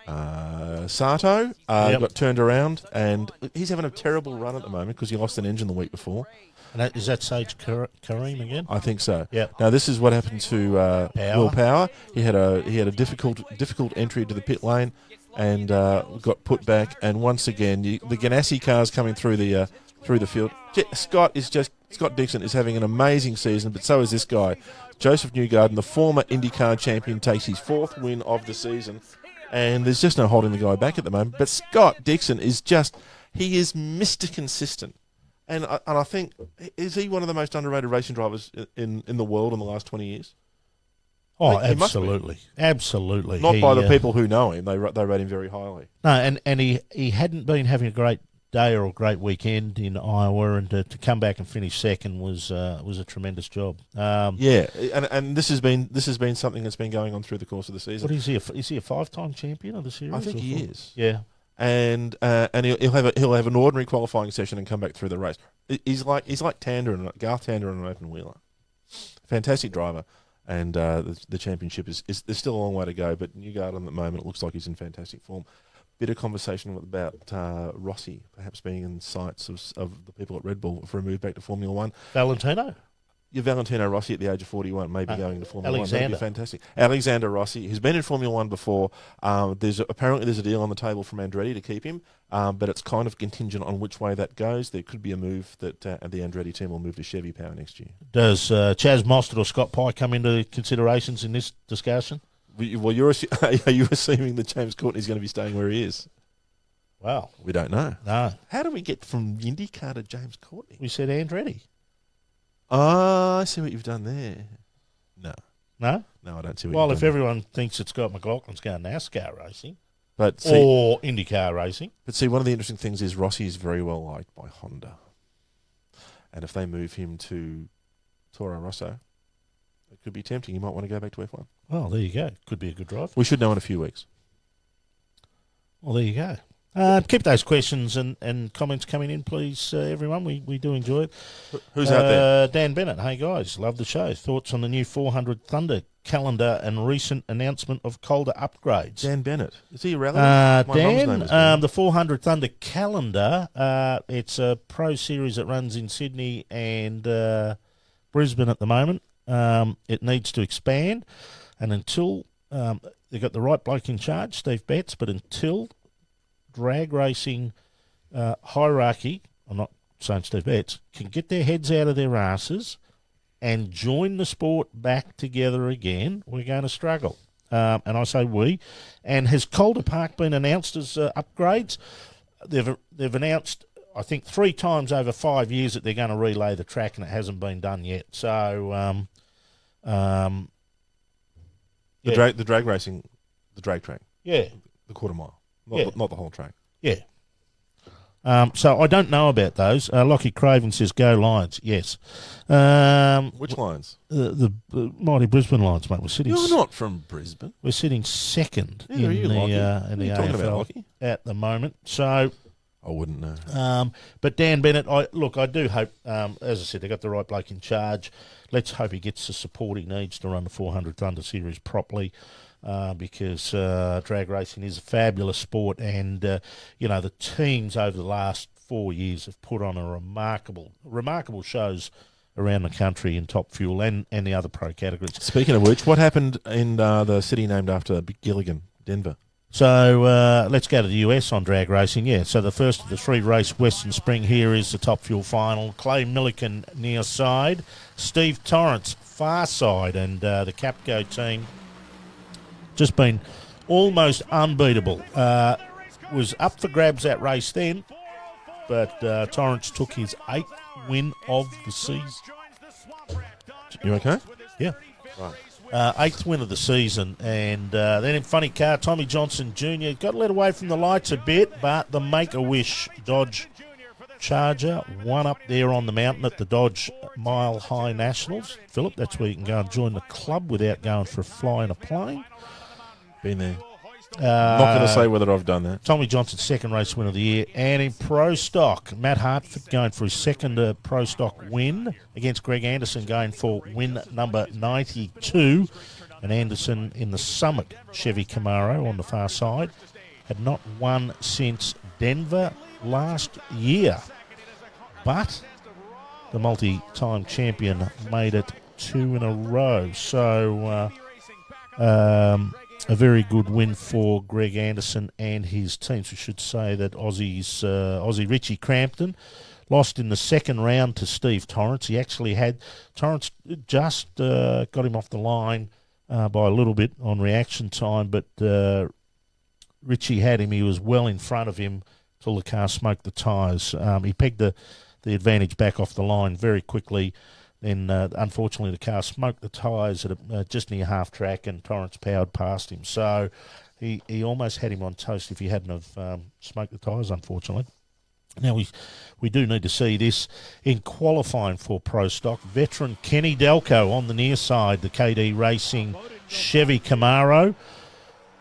S2: Sato got turned around, and he's having a terrible run at the moment because he lost an engine the week before.
S1: And is that Sage Kareem again?
S2: I think so.
S1: Yep.
S2: Now this is what happened to Will Power. He had a difficult entry to the pit lane, and got put back. And once again, the Ganassi cars coming through the field. Scott Dixon is having an amazing season, but so is this guy, Joseph Newgarden, the former IndyCar champion, takes his 4th win of the season, and there's just no holding the guy back at the moment. But Scott Dixon is he is Mr. Consistent, and I think, is he one of the most underrated racing drivers in the world in the last 20 years?
S1: Oh, absolutely, absolutely.
S2: Not by the people who know him; they rate him very highly.
S1: No, and he hadn't been having a great day or a great weekend in Iowa, and to come back and finish second was a tremendous job.
S2: And this has been something that's been going on through the course of the season.
S1: What is he? Is he a 5-time champion of the series?
S2: I think he is.
S1: Yeah,
S2: and he'll have an ordinary qualifying session and come back through the race. He's like Garth Tander and an open wheeler. Fantastic driver, and the championship is there's still a long way to go. But Newgarden at the moment, it looks like he's in fantastic form. Bit of conversation about Rossi perhaps being in sights of the people at Red Bull for a move back to Formula One.
S1: Valentino
S2: Rossi at the age of 41 may be going to Formula One. That'd be fantastic. Alexander Rossi, who's been in Formula One before. There's a deal on the table from Andretti to keep him, but it's kind of contingent on which way that goes. There could be a move that the Andretti team will move to Chevy Power next year.
S1: Does Chaz Mostert or Scott Pye come into considerations in this discussion?
S2: Well, are you assuming that James Courtney's going to be staying where he is?
S1: Wow.
S2: We don't know.
S1: No.
S2: How do we get from IndyCar to James Courtney?
S1: We said Andretti.
S2: I see what you've done there. No, I don't see what
S1: Well,
S2: you've
S1: if
S2: done.
S1: everyone thinks that Scott McLaughlin's going NASCAR racing
S2: or
S1: IndyCar racing.
S2: But see, one of the interesting things is Rossi is very well liked by Honda. And if they move him to Toro Rosso, it could be tempting. You might want to go back to F1.
S1: Well, there you go. Could be a good drive.
S2: We should know in a few weeks.
S1: Well, there you go. Keep those questions and comments coming in, please, everyone. We do enjoy it.
S2: Who's out there?
S1: Dan Bennett. Hey, guys. Love the show. Thoughts on the new 400 Thunder calendar and recent announcement of colder upgrades?
S2: Dan Bennett. Is he irrelevant?
S1: Dan, the 400 Thunder calendar, it's a pro series that runs in Sydney and Brisbane at the moment. It needs to expand. And until they've got the right bloke in charge, Steve Betts, but until drag racing hierarchy, I'm not saying Steve Betts, can get their heads out of their asses and join the sport back together again, we're going to struggle. And I say we. And has Calder Park been announced as upgrades? They've announced, I think, 3 times over 5 years that they're going to relay the track, and it hasn't been done yet. So,
S2: The drag racing The drag track,
S1: Yeah,
S2: the quarter mile,
S1: Yeah.
S2: not the whole track.
S1: yeah. So I don't know about those. Lockie Craven says, go Lions. Yes.
S2: Which lines?
S1: The mighty Brisbane Lions, mate.
S2: You're not from Brisbane.
S1: We're sitting second
S2: Neither are
S1: in
S2: you,
S1: the
S2: Lockie.
S1: in
S2: What
S1: the
S2: are you talking about,
S1: AFL
S2: Lockie?
S1: at the moment. So,
S2: I wouldn't know.
S1: but Dan Bennett, I do hope, as I said, they got the right bloke in charge. Let's hope he gets the support he needs to run the 400 Thunder Series properly. Because drag racing is a fabulous sport, and the teams over the last 4 years have put on a remarkable shows around the country in Top Fuel and the other pro categories.
S2: Speaking of which, what happened in the city named after Gilligan, Denver?
S1: So let's go to the US on drag racing. Yeah, so the first of the 3 race Western Spring here is the Top Fuel final. Clay Milliken near side, Steve Torrance far side, and the Capco team just been almost unbeatable. Was up for grabs that race then, but Torrance took his 8th win of the season.
S2: You okay?
S1: Yeah.
S2: Right.
S1: 8th win of the season. And then in funny car, Tommy Johnson Jr. got let away from the lights a bit, but the Make-A-Wish Dodge Charger won up there on the mountain at the Dodge Mile High Nationals. Philip, that's where you can go and join the club without going for a fly in a plane.
S2: Been there. Not going to say whether I've done that.
S1: Tommy Johnson's second race win of the year. And in Pro Stock, Matt Hartford going for his second Pro Stock win against Greg Anderson, going for win number 92. And Anderson in the Summit Chevy Camaro on the far side had not won since Denver last year. But the multi-time champion made it 2 in a row. So a very good win for Greg Anderson and his teams. We should say that Aussie Richie Crampton lost in the second round to Steve Torrance. He actually had Torrance just got him off the line by a little bit on reaction time, but Richie had him. He was well in front of him till the car smoked the tyres. He pegged the advantage back off the line very quickly. Then, unfortunately, the car smoked the tyres at just near half track, and Torrance powered past him. So he almost had him on toast if he hadn't have smoked the tyres, unfortunately. Now, we do need to see this in qualifying for Pro Stock. Veteran Kenny Delco on the near side, the KD Racing Chevy Camaro.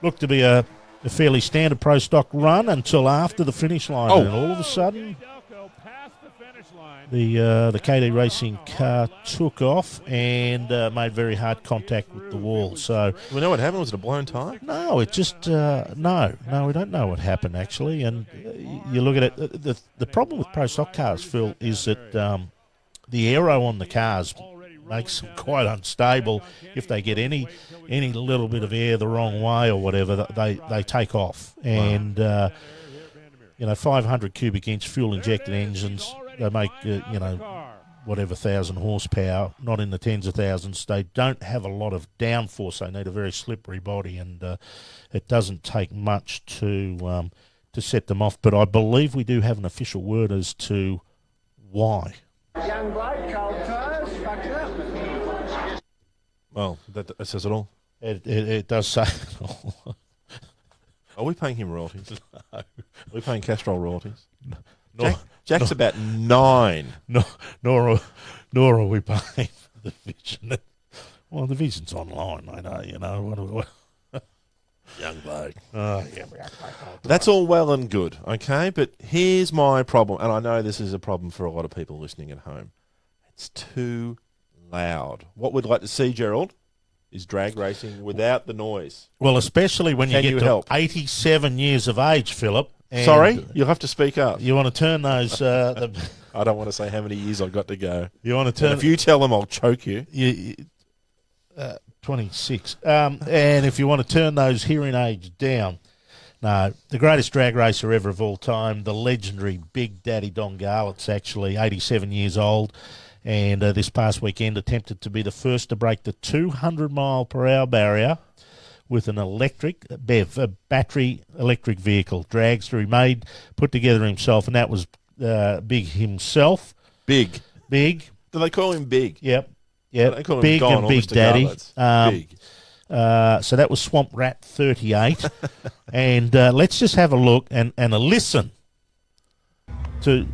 S1: Looked to be a fairly standard Pro Stock run until after the finish line. And all of a sudden, the KD Racing car took off and made very hard contact with the wall. So
S2: Do we know what happened? Was it a blown tyre?
S1: no, it just no, we don't know what happened actually. And you look at it. The problem with Pro Stock cars, Phil, is that the aero on the cars makes them quite unstable. If they get any little bit of air the wrong way or whatever, they take off. And 500 cubic inch fuel injected engines. They make, whatever 1,000 horsepower, not in the tens of thousands. They don't have a lot of downforce. They need a very slippery body, and it doesn't take much to set them off. But I believe we do have an official word as to why.
S5: Young bloke, cold tyres, fucked up.
S2: Well, that says it all.
S1: It does say.
S2: Are we paying him royalties? No. Are we paying Castrol royalties?
S1: No.
S2: Jack's about 9.
S1: Nor are we paying for the vision. Well, the vision's online, mate. What young bloke. Oh, yeah.
S2: That's all well and good, okay? But here's my problem, and I know this is a problem for a lot of people listening at home. It's too loud. What we'd like to see, Gerald, is drag racing without the noise.
S1: Well, especially when you
S2: Can
S1: get
S2: you
S1: to
S2: help?
S1: 87 years of age, Philip. and
S2: Sorry, you'll have to speak up.
S1: You want to turn those...
S2: I don't want to say how many years I've got to go.
S1: You want to
S2: And
S1: turn...
S2: if you tell them, I'll choke you.
S1: 26. And if you want to turn those hearing aids down, no, the greatest drag racer ever of all time, the legendary Big Daddy Don Garlett's actually 87 years old, and this past weekend attempted to be the first to break the 200-mile-per-hour barrier with an electric BEV, a battery electric vehicle, dragster he put together himself, and that was Big himself.
S2: Big.
S1: Big.
S2: Do they call him Big?
S1: Yep.
S2: They call him
S1: Big
S2: Don
S1: and
S2: or
S1: Big
S2: Mr.
S1: Daddy.
S2: Garlett's. Big.
S1: So that was Swamp Rat 38. And let's just have a look and a listen to...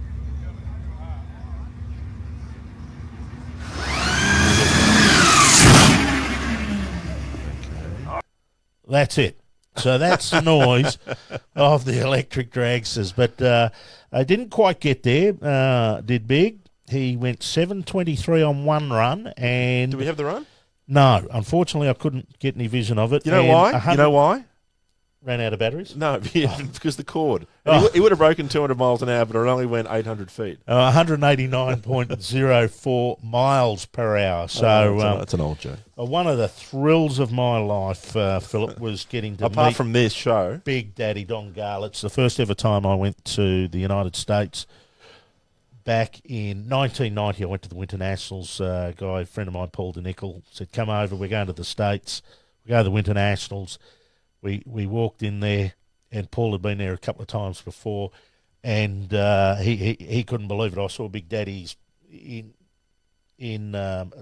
S1: That's it. So that's the noise of the electric dragsters. But I didn't quite get there. Did Big. He went 7:23 on one run. And
S2: Do we have the run?
S1: No, unfortunately, I couldn't get any vision of it.
S2: You know why? You know why?
S1: Ran out of batteries?
S2: No, because the cord. He would have broken 200 miles an hour, but it only went 800 feet.
S1: 189.04 miles per hour. So
S2: that's an old joke.
S1: One of the thrills of my life, Philip, was getting to
S2: Apart
S1: meet
S2: from this show,
S1: Big Daddy Don Garlett. It's the first ever time I went to the United States. Back in 1990, I went to the Winter Nationals. A friend of mine, Paul DeNichol, said, come over, we're going to the States. We go to the Winter Nationals. We walked in there, and Paul had been there a couple of times before, and he couldn't believe it. I saw Big Daddy's in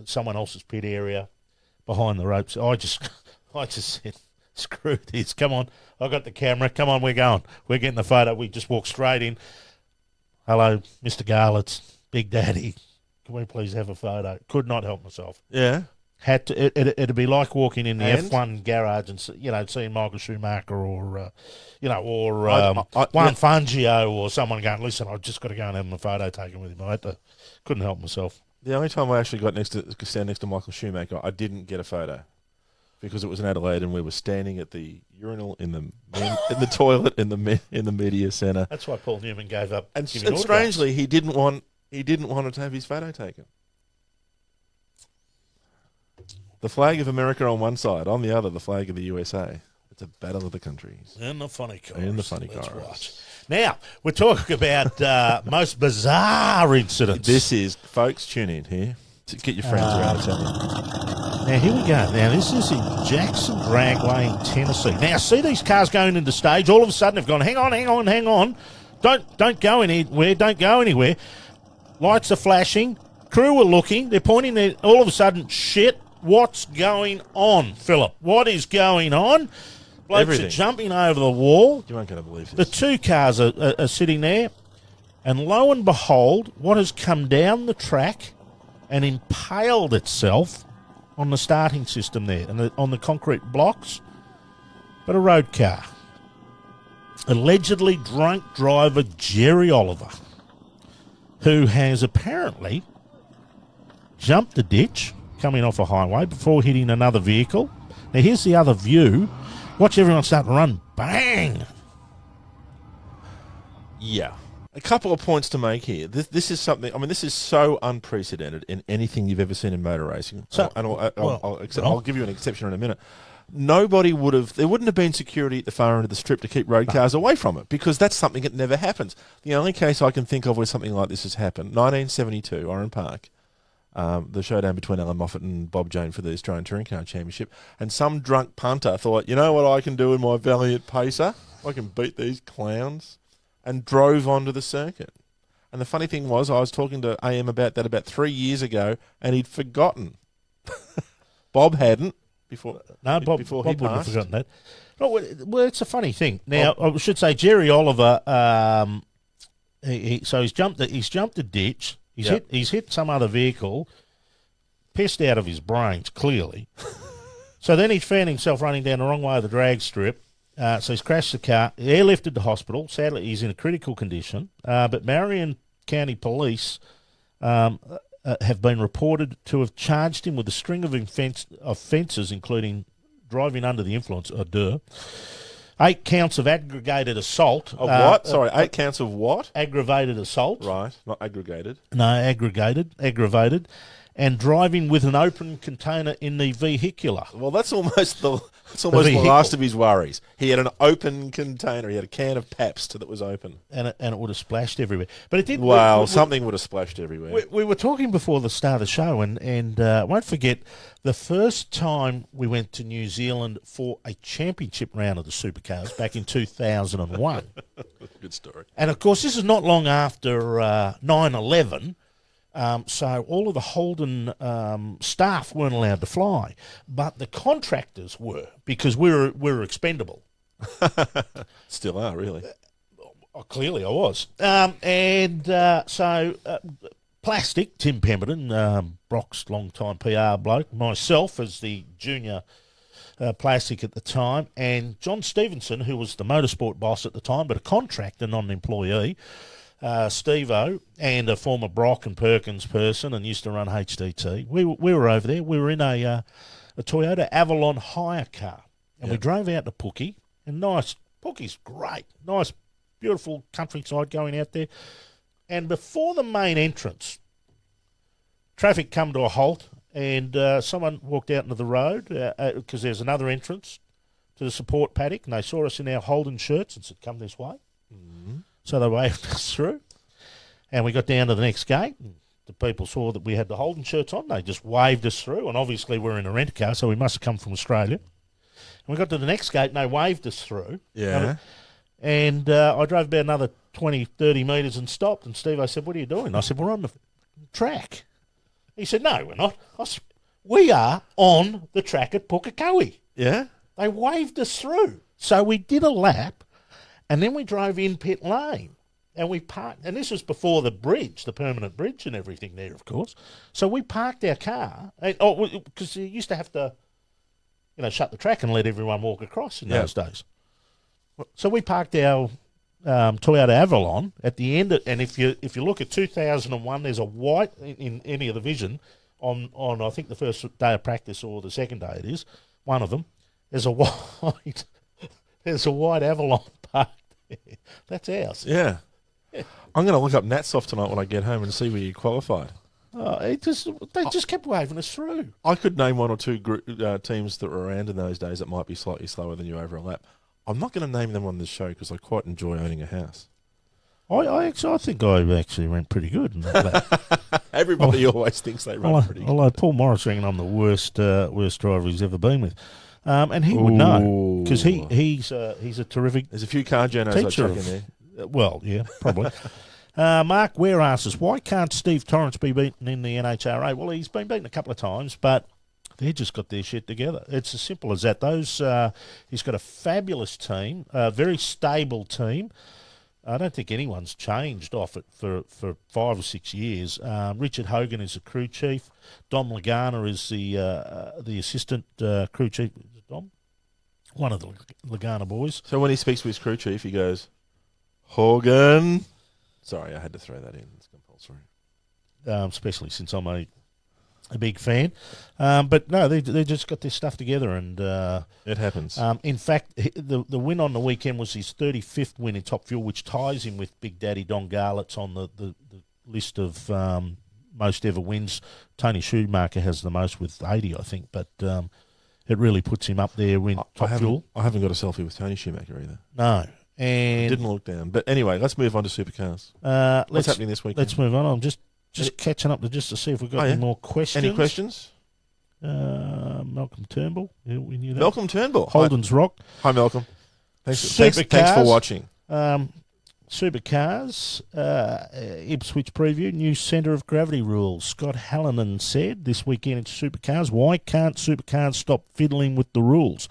S1: someone else's pit area behind the ropes. I just said, screw this, come on. I got the camera, come on, we're going. We're getting the photo. We just walked straight in. Hello, Mr. Garlett's Big Daddy. Can we please have a photo? Could not help myself.
S2: Yeah.
S1: Had to. It'd be like walking in the F1 garage and seeing Michael Schumacher or Juan Fangio or someone going, listen, I've just got to go and have a photo taken with him. Couldn't help myself.
S2: The only time I actually got stand next to Michael Schumacher, I didn't get a photo because it was in Adelaide and we were standing at the urinal in the toilet in the media centre.
S1: That's why Paul Newman gave up.
S2: And strangely, he didn't want to have his photo taken. The flag of America on one side, on the other, the flag of the USA. It's a battle of the countries.
S1: And the funny cars.
S2: Right.
S1: Now, we're talking about most bizarre incidents.
S2: This is, folks, tune in here. Get your friends around and tell me.
S1: Now, here we go. Now, this is in Jackson Dragway in Tennessee. Now, see these cars going into stage. All of a sudden, they've gone, hang on. Don't go anywhere. Don't go anywhere. Lights are flashing. Crew are looking. They're pointing there. All of a sudden, shit. What's going on, Philip? What is going on? Blokes are jumping over the wall.
S2: You aren't going to believe
S1: this. The two cars are sitting there, and lo and behold, what has come down the track and impaled itself on the starting system there, and on the concrete blocks, but a road car. Allegedly drunk driver Jerry Oliver, who has apparently jumped the ditch coming off a highway before hitting another vehicle. Now, here's the other view. Watch everyone start to run. Bang!
S2: Yeah. A couple of points to make here. This is something, this is so unprecedented in anything you've ever seen in motor racing.
S1: So,
S2: I'll give you an exception in a minute. There wouldn't have been security at the far end of the strip to keep road cars away from it, because that's something that never happens. The only case I can think of where something like this has happened, 1972, Oran Park. The showdown between Alan Moffat and Bob Jane for the Australian Touring Car Championship, and some drunk punter thought, you know what I can do in my Valiant Pacer? I can beat these clowns, and drove onto the circuit. And the funny thing was, I was talking to AM about that about 3 years ago, and he'd forgotten. Bob hadn't before.
S1: No, Bob
S2: before
S1: Bob
S2: he
S1: wouldn't
S2: passed.
S1: have forgotten that. Well, it's a funny thing. Now, I should say Jerry Oliver. He's jumped the ditch. He's hit some other vehicle, pissed out of his brains, clearly. So then he's found himself running down the wrong way of the drag strip. So he's crashed the car, airlifted to hospital. Sadly, he's in a critical condition. But Marion County Police have been reported to have charged him with a string of offences, including driving under the influence, 8 counts of aggravated assault.
S2: Of what? Sorry, 8 counts of what?
S1: Aggravated assault.
S2: Right, not aggregated.
S1: No, aggravated. And driving with an open container in the vehicular.
S2: Well, that's almost the last of his worries. He had an open container. He had a can of Pabst that was open.
S1: And it would have splashed everywhere. But it did.
S2: Well, something would have splashed everywhere.
S1: We were talking before the start of the show, and won't forget the first time we went to New Zealand for a championship round of the Supercars back in 2001.
S2: Good story.
S1: And, of course, this is not long after 9/11. So all of the Holden staff weren't allowed to fly, but the contractors were, because we were expendable.
S2: Still are, really.
S1: Clearly I was. So Plastic, Tim Pemberton, Brock's long-time PR bloke, myself as the junior Plastic at the time, and John Stevenson, who was the motorsport boss at the time, but a contractor, not an employee, Steve-O, and a former Brock and Perkins person, and used to run HDT. We were over there. We were in a Toyota Avalon hire car, and we drove out to Pookie, and Pookie's great, nice, beautiful countryside going out there. And before the main entrance, traffic come to a halt, and someone walked out into the road because there's another entrance to the support paddock, and they saw us in our Holden shirts and said, "Come this way." Mm-hmm. So they waved us through, and we got down to the next gate. And the people saw that we had the Holden shirts on. They just waved us through, and obviously we're in a rent car, so we must have come from Australia. And we got to the next gate, and they waved us through.
S2: Yeah.
S1: And I drove about another 20, 30 metres and stopped. And Steve, I said, "What are you doing?" I said, "We're on the track." He said, "No, we're not." I said, "We are on the track at Pukekohe."
S2: Yeah?
S1: They waved us through. So we did a lap, and then we drove in pit lane. And we parked, and this was before the bridge, the permanent bridge and everything there, of course. So we parked our car, because you used to have to, shut the track and let everyone walk across in those days. So we parked our Toyota Avalon at the end, and if you look at 2001, there's a white in any of the vision on I think the first day of practice or the second day it is, one of them. There's a white Avalon parked there. That's ours.
S2: Yeah. I'm going to look up Natsoft tonight when I get home and see where you qualified.
S1: They just kept waving us through.
S2: I could name one or two teams that were around in those days that might be slightly slower than you over a lap. I'm not going to name them on this show because I quite enjoy owning a house.
S1: I think I actually ran pretty good in that lap.
S2: Everybody always thinks they run pretty good.
S1: Although Paul Morris reckon I'm the worst driver he's ever been with. And he would know because he's a terrific.
S2: There's a few car journos I check in there.
S1: Well, yeah, probably. Mark Ware asks us, why can't Steve Torrance be beaten in the NHRA? Well, he's been beaten a couple of times, but they just got their shit together. It's as simple as that. He's got a fabulous team, a very stable team. I don't think anyone's changed off it for 5 or 6 years. Richard Hogan is the crew chief. Dom Lagana is the assistant crew chief. Is it Dom? One of the Lagana boys.
S2: So when he speaks to his crew chief, he goes, "Hogan." Sorry, I had to throw that in. It's compulsory.
S1: Especially since I'm a big fan. But no, they just got this stuff together, and
S2: it happens.
S1: In fact, the win on the weekend was his 35th win in Top Fuel, which ties him with Big Daddy Don Garlett's on the list of most ever wins. Tony Schumacher has the most with 80, I think, but it really puts him up there in Top Fuel.
S2: I haven't got a selfie with Tony Schumacher either.
S1: No. And
S2: I didn't look down. But anyway, let's move on to Supercars. What's happening this weekend?
S1: Let's move on. I'm just catching up to see if we've got any more questions.
S2: Any questions?
S1: Malcolm Turnbull. Yeah, we knew that.
S2: Malcolm Turnbull.
S1: Holden's Rock.
S2: Hi, Malcolm. Thanks for watching.
S1: Supercars, Ipswich preview, new centre of gravity rules. Scott Hallinan said this weekend in Supercars, why can't Supercars stop fiddling with the rules?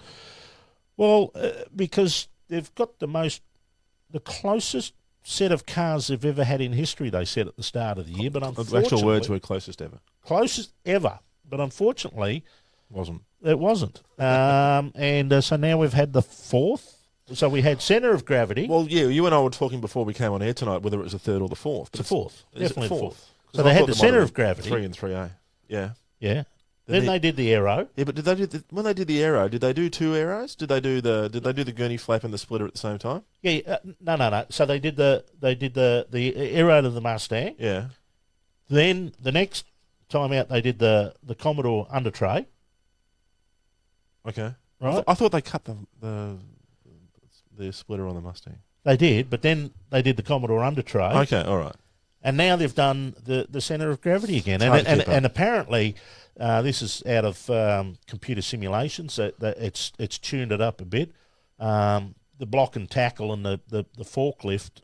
S1: Well, because they've got the closest set of cars they've ever had in history, they said at the start of the year. But unfortunately,
S2: the actual words were closest ever.
S1: Closest ever. But unfortunately,
S2: it
S1: wasn't. And so now we've had the fourth. So we had centre of gravity.
S2: Well, yeah, you and I were talking before we came on air tonight whether it was the third or the fourth.
S1: It's the fourth. Definitely the fourth.
S2: So
S1: they had the centre of gravity.
S2: 3 and 3A. Yeah.
S1: Yeah. Then they did the aero.
S2: Yeah, but when they did the aero, did they do 2 aeros? Did they do the gurney flap and the splitter at the same time?
S1: Yeah, no. So they did the aero to the Mustang.
S2: Yeah.
S1: Then the next time out they did the Commodore under tray.
S2: Okay.
S1: Right.
S2: I thought they cut the splitter on the Mustang.
S1: They did, but then they did the Commodore under tray.
S2: Okay, all right.
S1: And now they've done the centre of gravity again. And apparently this is out of computer simulations. That it's tuned it up a bit. the block and tackle and the forklift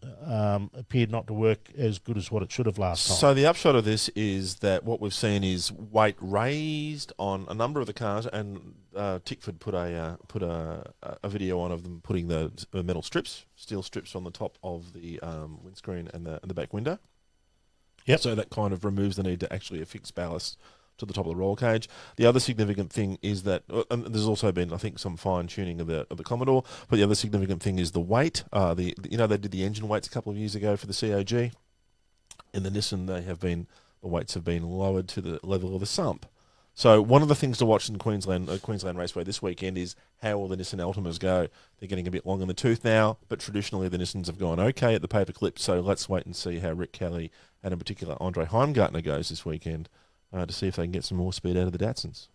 S1: appeared not to work as good as what it should have last time.
S2: So the upshot of this is that what we've seen is weight raised on a number of the cars, and Tickford put a video on of them putting the metal strips, steel strips on the top of the windscreen and the back window.
S1: Yep.
S2: So that kind of removes the need to actually affix ballast to the top of the roll cage. The other significant thing is that and there's also been, I think, some fine tuning of the Commodore. But the other significant thing is the weight. They did the engine weights a couple of years ago for the COG. In the Nissan, the weights have been lowered to the level of the sump. So one of the things to watch in Queensland Raceway this weekend is how will the Nissan Altimas go. They're getting a bit long in the tooth now, but traditionally the Nissans have gone okay at the paperclip. So let's wait and see how Rick Kelly and in particular Andre Heimgartner goes this weekend. To see if they can get some more speed out of the Datsuns.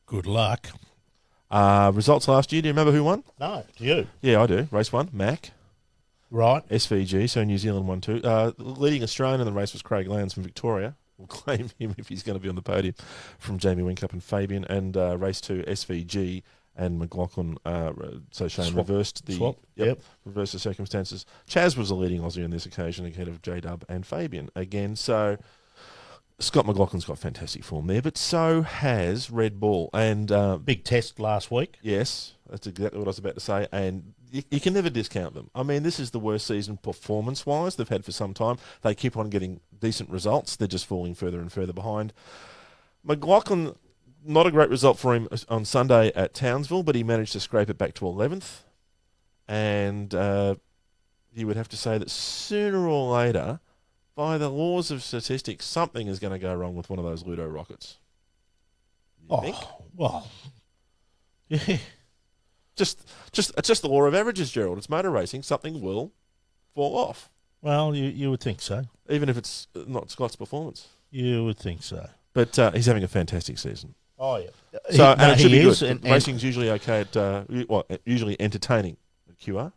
S1: Good luck.
S2: Results last year, do you remember who won?
S1: No, you.
S2: Yeah, I do. Race 1, Mac.
S1: Right.
S2: SVG, so New Zealand won 2. Leading Australian in the race was Craig Lowndes from Victoria. We'll claim him if he's going to be on the podium, from Jamie Whincup and Fabian. And race 2, SVG and McLaughlin. So Shane reversed the reversed the circumstances. Chaz was the leading Aussie on this occasion ahead of J-Dub and Fabian again. So Scott McLaughlin's got fantastic form there, but so has Red Bull. And
S1: big test last week.
S2: Yes, that's exactly what I was about to say. And you can never discount them. I mean, this is the worst season performance-wise they've had for some time. They keep on getting decent results. They're just falling further and further behind. McLaughlin, not a great result for him on Sunday at Townsville, but he managed to scrape it back to 11th. And you would have to say that sooner or later, by the laws of statistics, something is going to go wrong with one of those Ludo rockets. You think?
S1: Well, yeah.
S2: It's just the law of averages, Gerald. It's motor racing. Something will fall off.
S1: Well, you would think so.
S2: Even if it's not Scott's performance.
S1: You would think so.
S2: But he's having a fantastic season.
S1: Oh, yeah.
S2: So and it should be good.
S1: And
S2: Racing's usually okay at, usually entertaining at QR.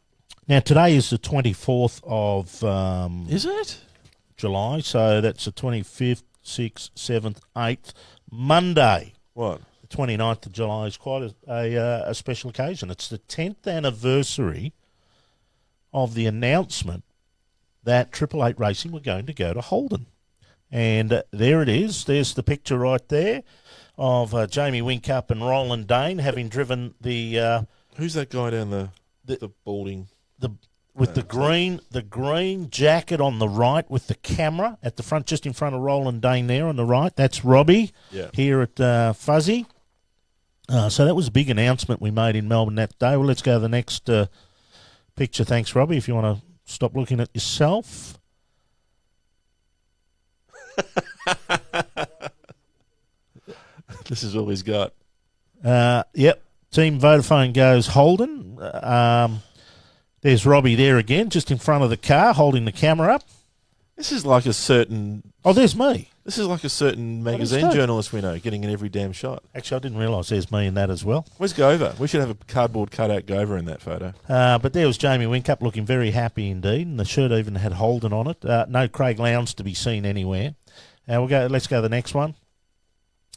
S1: Now, today is the 24th of
S2: Is it?
S1: July, so that's the 25th, 6th, 7th, 8th, Monday.
S2: What?
S1: The 29th of July is quite a special occasion. It's the 10th anniversary of the announcement that Triple Eight Racing were going to go to Holden. And there it is. There's the picture right there of Jamie Whincup and Roland Dane having driven the...
S2: Who's that guy down the balding...
S1: With the green jacket on the right with the camera at the front, just in front of Roland Dane there on the right. That's Robbie here at Fuzzy. So that was a big announcement we made in Melbourne that day. Well, let's go to the next picture. Thanks, Robbie, if you want to stop looking at yourself.
S2: This is all he's got.
S1: Yep. Team Vodafone goes Holden. There's Robbie there again, just in front of the car, holding the camera up.
S2: This is like a certain...
S1: Oh, there's me.
S2: This is like a certain magazine journalist we know, getting in every damn shot.
S1: Actually, I didn't realise there's me in that as well.
S2: Where's Gover? We should have a cardboard cutout Gover in that photo.
S1: But there was Jamie Whincup looking very happy indeed, and the shirt even had Holden on it. No Craig Lowndes to be seen anywhere. Let's go to the next one.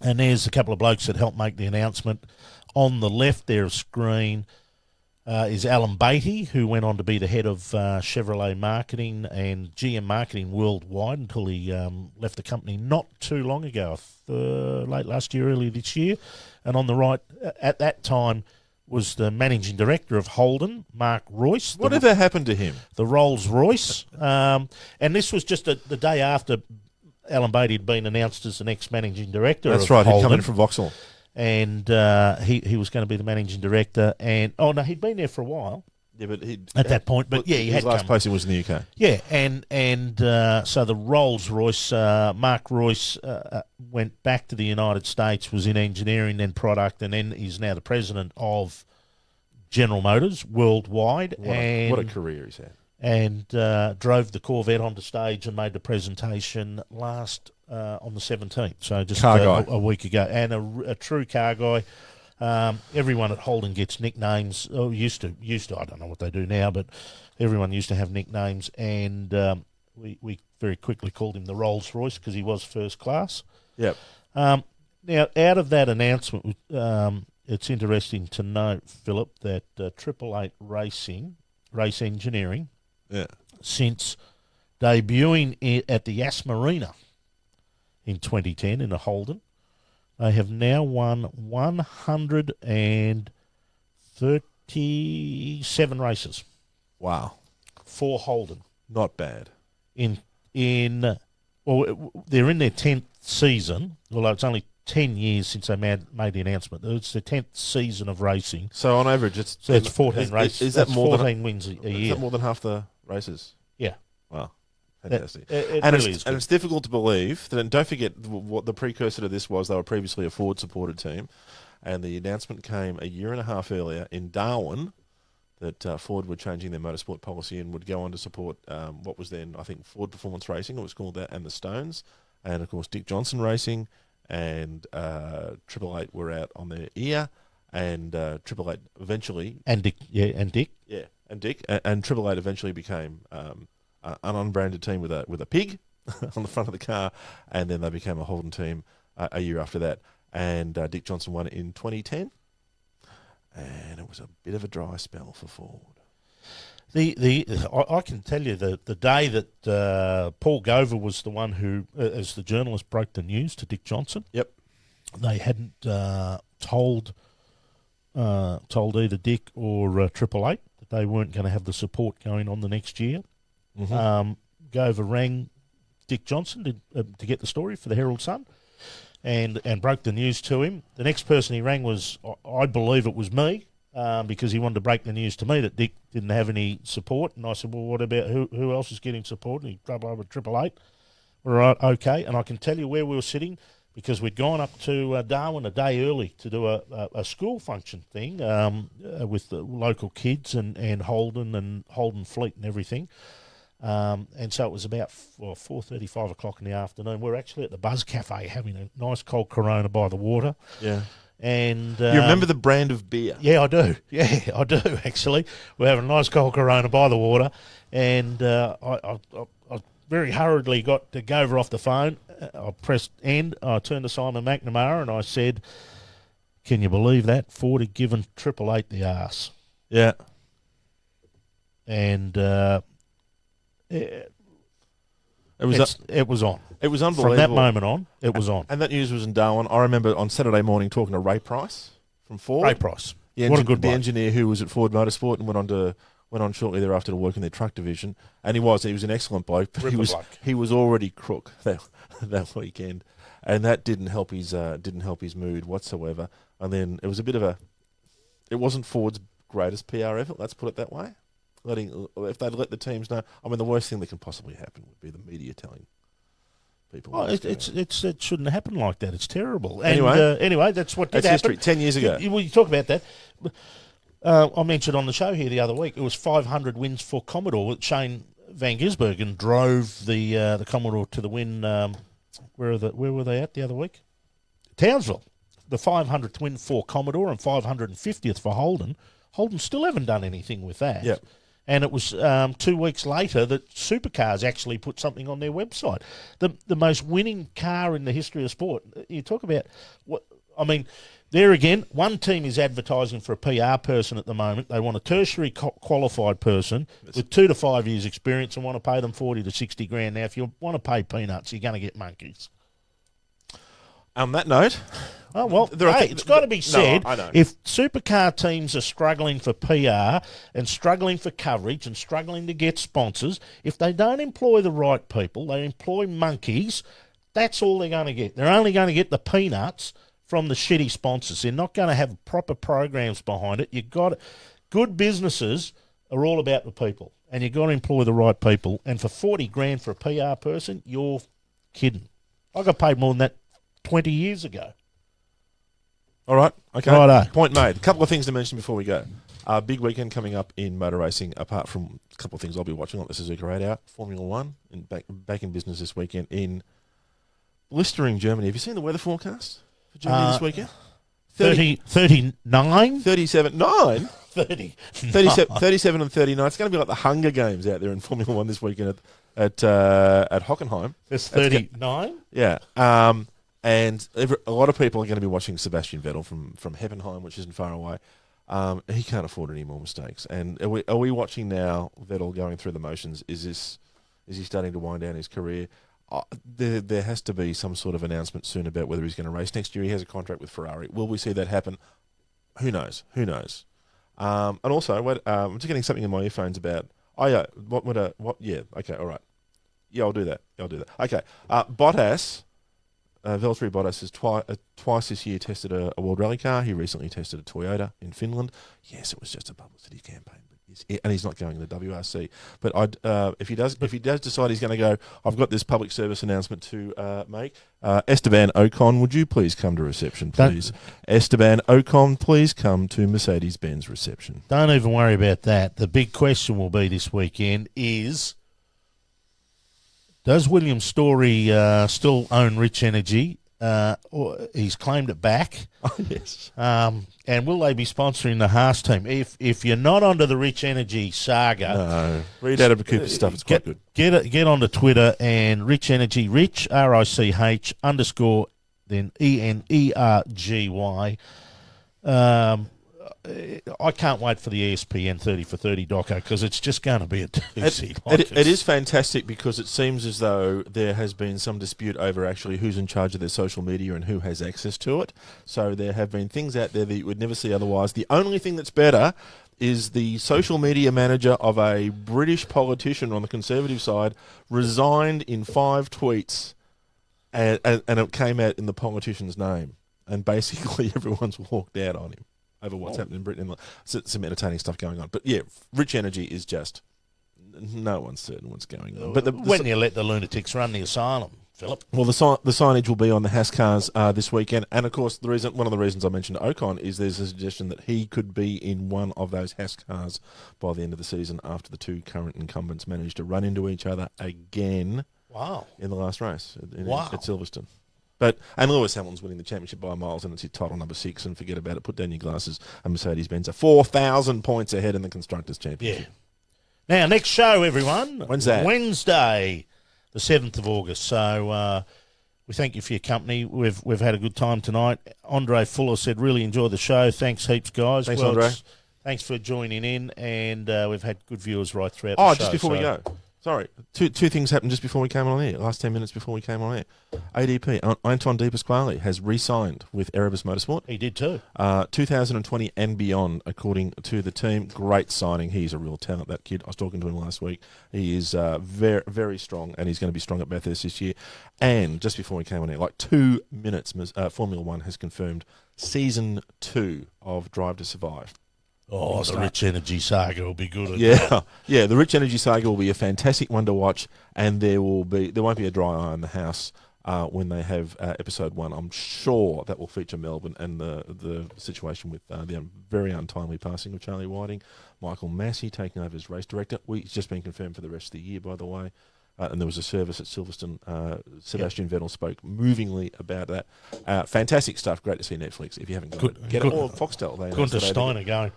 S1: And there's a couple of blokes that helped make the announcement. On the left there of screen is Alan Beatty, who went on to be the head of Chevrolet marketing and GM marketing worldwide until he left the company not too long ago, late last year, early this year. And on the right, at that time, was the managing director of Holden, Mark Royce.
S2: Whatever happened to him?
S1: The Rolls-Royce. And this was just the day after Alan Beatty had been announced as the next managing director of Holden. That's right,
S2: he'd come in from Vauxhall.
S1: And he was going to be the managing director. And he'd been there for a while.
S2: Yeah, but
S1: at that point. But yeah, he had
S2: his last posting was in the UK.
S1: Yeah, and so the Rolls-Royce, Mark Royce went back to the United States, was in engineering, then product, and then he's now the president of General Motors worldwide.
S2: What a career he's had. And
S1: drove the Corvette onto stage and made the presentation on the 17th, so just a week ago. And a true car guy. Everyone at Holden gets nicknames. Oh, used to. I don't know what they do now, but everyone used to have nicknames. And we very quickly called him the Rolls Royce because he was first class.
S2: Yep.
S1: Now, out of that announcement, it's interesting to note, Philip, that 888 Race Engineering, since debuting at the Yas Marina in 2010 in a Holden, they have now won 137 races.
S2: Wow.
S1: For Holden.
S2: Not bad.
S1: They're in their 10th season, although it's only 10 years since they made the announcement. It's the 10th season of racing.
S2: So on average, it's
S1: 14 races.
S2: Is that more
S1: 14 wins a year?
S2: Is that more than half the races?
S1: Yeah.
S2: Wow. Fantastic.
S1: It
S2: and,
S1: really is
S2: and it's difficult to believe that, and don't forget what the precursor to this was. They were previously a Ford-supported team, and the announcement came a year and a half earlier in Darwin that Ford were changing their motorsport policy and would go on to support what was then, I think, Ford Performance Racing, it was called that, and the Stones, and of course Dick Johnson Racing, and 888 were out on their ear, and 888 eventually...
S1: And Dick.
S2: And 888 eventually became... an unbranded team with a pig on the front of the car, and then they became a Holden team a year after that. And Dick Johnson won it in 2010, and it was a bit of a dry spell for Ford.
S1: I can tell you the day that Paul Gover was the one who, as the journalist, broke the news to Dick Johnson.
S2: Yep,
S1: they hadn't told either Dick or 888 that they weren't going to have the support going on the next year. Mm-hmm. Gover rang Dick Johnson to get the story for the Herald Sun, and broke the news to him. The next person he rang was, I believe it was me, because he wanted to break the news to me that Dick didn't have any support. And I said, well, what about who else is getting support? And he grabbed over 888. All right, okay. And I can tell you where we were sitting, because we'd gone up to Darwin a day early to do a school function thing with the local kids and Holden Fleet and everything. And so it was about 4:30, 5 o'clock in the afternoon. We're actually at the Buzz Cafe having a nice cold Corona by the water.
S2: Yeah.
S1: And
S2: you remember the brand of beer?
S1: Yeah, I do. Yeah, I do, actually. We're having a nice cold Corona by the water. And I very hurriedly got to Gover off the phone. I pressed end. I turned to Simon McNamara and I said, can you believe that? Ford had given 888 the arse.
S2: Yeah.
S1: And... It was on.
S2: It was unbelievable.
S1: From that moment on, it was on.
S2: And that news was in Darwin. I remember on Saturday morning talking to Ray Price from Ford.
S1: Ray Price.
S2: What a good the engineer who was at Ford Motorsport and went on shortly thereafter to work in their truck division. And he was an excellent bloke. But he was already crook that weekend, and that didn't help his mood whatsoever. And then it was it wasn't Ford's greatest PR effort. Let's put it that way. If they'd let the teams know, I mean, the worst thing that can possibly happen would be the media telling people.
S1: Oh, it shouldn't happen like that. It's terrible. And,
S2: anyway,
S1: that's what did
S2: happen.
S1: History.
S2: 10 years ago.
S1: You talk about that. I mentioned on the show here the other week, it was 500 wins for Commodore. Shane Van Gisbergen drove the Commodore to the win. Where were they at the other week? Townsville. The 500th win for Commodore and 550th for Holden. Holden still haven't done anything with that.
S2: Yep.
S1: And it was 2 weeks later that Supercars actually put something on their website. The most winning car in the history of sport. You talk about there again, one team is advertising for a PR person at the moment. They want a tertiary qualified person with 2 to 5 years experience and want to pay them 40 to 60 grand. Now, if you want to pay peanuts, you're going to get monkeys.
S2: On that note...
S1: Oh, well, it's got to be said,
S2: I know.
S1: If supercar teams are struggling for PR and struggling for coverage and struggling to get sponsors, if they don't employ the right people, they employ monkeys, that's all they're going to get. They're only going to get the peanuts from the shitty sponsors. They're not going to have proper programs behind it. Good businesses are all about the people, and you've got to employ the right people. And for 40 grand for a PR person, you're kidding. I got paid more than that 20 years ago.
S2: All right, okay.
S1: Righto.
S2: Point made. A couple of things to mention before we go. Big weekend coming up in motor racing, apart from a couple of things I'll be watching, like the Suzuka 8 Hour, Formula 1, back in business this weekend in blistering Germany. Have you seen the weather forecast for Germany this weekend?
S1: 39?
S2: 37, 9?
S1: 30.
S2: 37 and 39. It's going to be like the Hunger Games out there in Formula 1 this weekend at Hockenheim.
S1: There's 39?
S2: Yeah. And a lot of people are going to be watching Sebastian Vettel from Heppenheim, which isn't far away. He can't afford any more mistakes. And are we watching now Vettel going through the motions? Is he starting to wind down his career? There has to be some sort of announcement soon about whether he's going to race next year. He has a contract with Ferrari. Will we see that happen? Who knows? Who knows? And also, I'm just getting something in my earphones about. Oh yeah, what? Yeah, okay, all right. Yeah, I'll do that. Okay, Bottas. Valtteri Bottas has twice this year tested a World Rally car. He recently tested a Toyota in Finland. Yes, it was just a publicity campaign, and he's not going to the WRC. But if he does decide he's going to go, I've got this public service announcement to make. Esteban Ocon, would you please come to reception, please? Esteban Ocon, please come to Mercedes-Benz reception.
S1: Don't even worry about that. The big question will be this weekend is, does William Story still own Rich Energy? Or he's claimed it back.
S2: Oh, yes.
S1: And will they be sponsoring the Haas team? If you're not onto the Rich Energy saga,
S2: no, read out of Cooper's stuff. It's quite good.
S1: Get onto Twitter and Rich Energy, Rich RICH _ then ENERGY. I can't wait for the ESPN 30 for 30 doco because it's just going to be a doozy.
S2: It is fantastic because it seems as though there has been some dispute over actually who's in charge of their social media and who has access to it. So there have been things out there that you would never see otherwise. The only thing that's better is the social media manager of a British politician on the Conservative side resigned in 5 tweets and it came out in the politician's name. And basically everyone's walked out on him over what's happened in Britain. Some entertaining stuff going on. But yeah, Rich Energy is just, no one's certain what's going on. But
S1: when you let the lunatics run the asylum, Philip?
S2: Well, the signage will be on the Haas cars this weekend. And of course, one of the reasons I mentioned Ocon is there's a suggestion that he could be in one of those Haas cars by the end of the season after the 2 current incumbents managed to run into each other again.
S1: Wow.
S2: In the last race at Silverstone. And Lewis Hamilton's winning the championship by miles, and it's his title number 6. And forget about it. Put down your glasses. And Mercedes-Benz are 4,000 points ahead in the constructors' championship.
S1: Yeah. Now, next show, everyone.
S2: When's that?
S1: Wednesday, the 7th of August. So we thank you for your company. We've had a good time tonight. Andre Fuller said, really enjoy the show. Thanks heaps, guys.
S2: Thanks, Andre.
S1: Thanks for joining in, and we've had good viewers right throughout
S2: the
S1: show.
S2: Just before we go. Sorry, two things happened just before we came on air. Last 10 minutes before we came on air, ADP Anton De Pasquale has re-signed with Erebus Motorsport.
S1: He did too.
S2: 2020 and beyond, according to the team. Great signing. He's a real talent. That kid. I was talking to him last week. He is very, very strong, and he's going to be strong at Bathurst this year. And just before we came on air, like 2 minutes, Formula One has confirmed season 2 of Drive to Survive.
S1: Oh, the Rich Energy saga will be good.
S2: Yeah, the Rich Energy saga will be a fantastic one to watch, and there won't be a dry eye in the house when they have episode 1. I'm sure that will feature Melbourne and the situation with the very untimely passing of Charlie Whiting. Michael Massey taking over as race director. It's just been confirmed for the rest of the year, by the way. And there was a service at Silverstone. Sebastian Vettel spoke movingly about that. Fantastic stuff. Great to see Netflix. If you haven't got it, get it. Or Foxtel.
S1: Gunther Steiner going.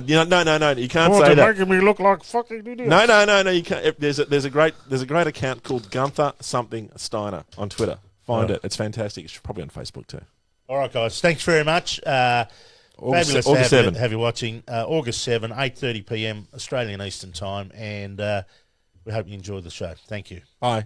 S2: No, you can't say that.
S1: Making me look like fucking idiot.
S2: No, you can't. There's a great account called Gunther something Steiner on Twitter. Find it. It's fantastic. It's probably on Facebook too.
S1: All right, guys. Thanks very much. Fabulous to have you watching. August 7, 8:30 p.m. Australian Eastern Time, and we hope you enjoy the show. Thank you.
S2: Bye.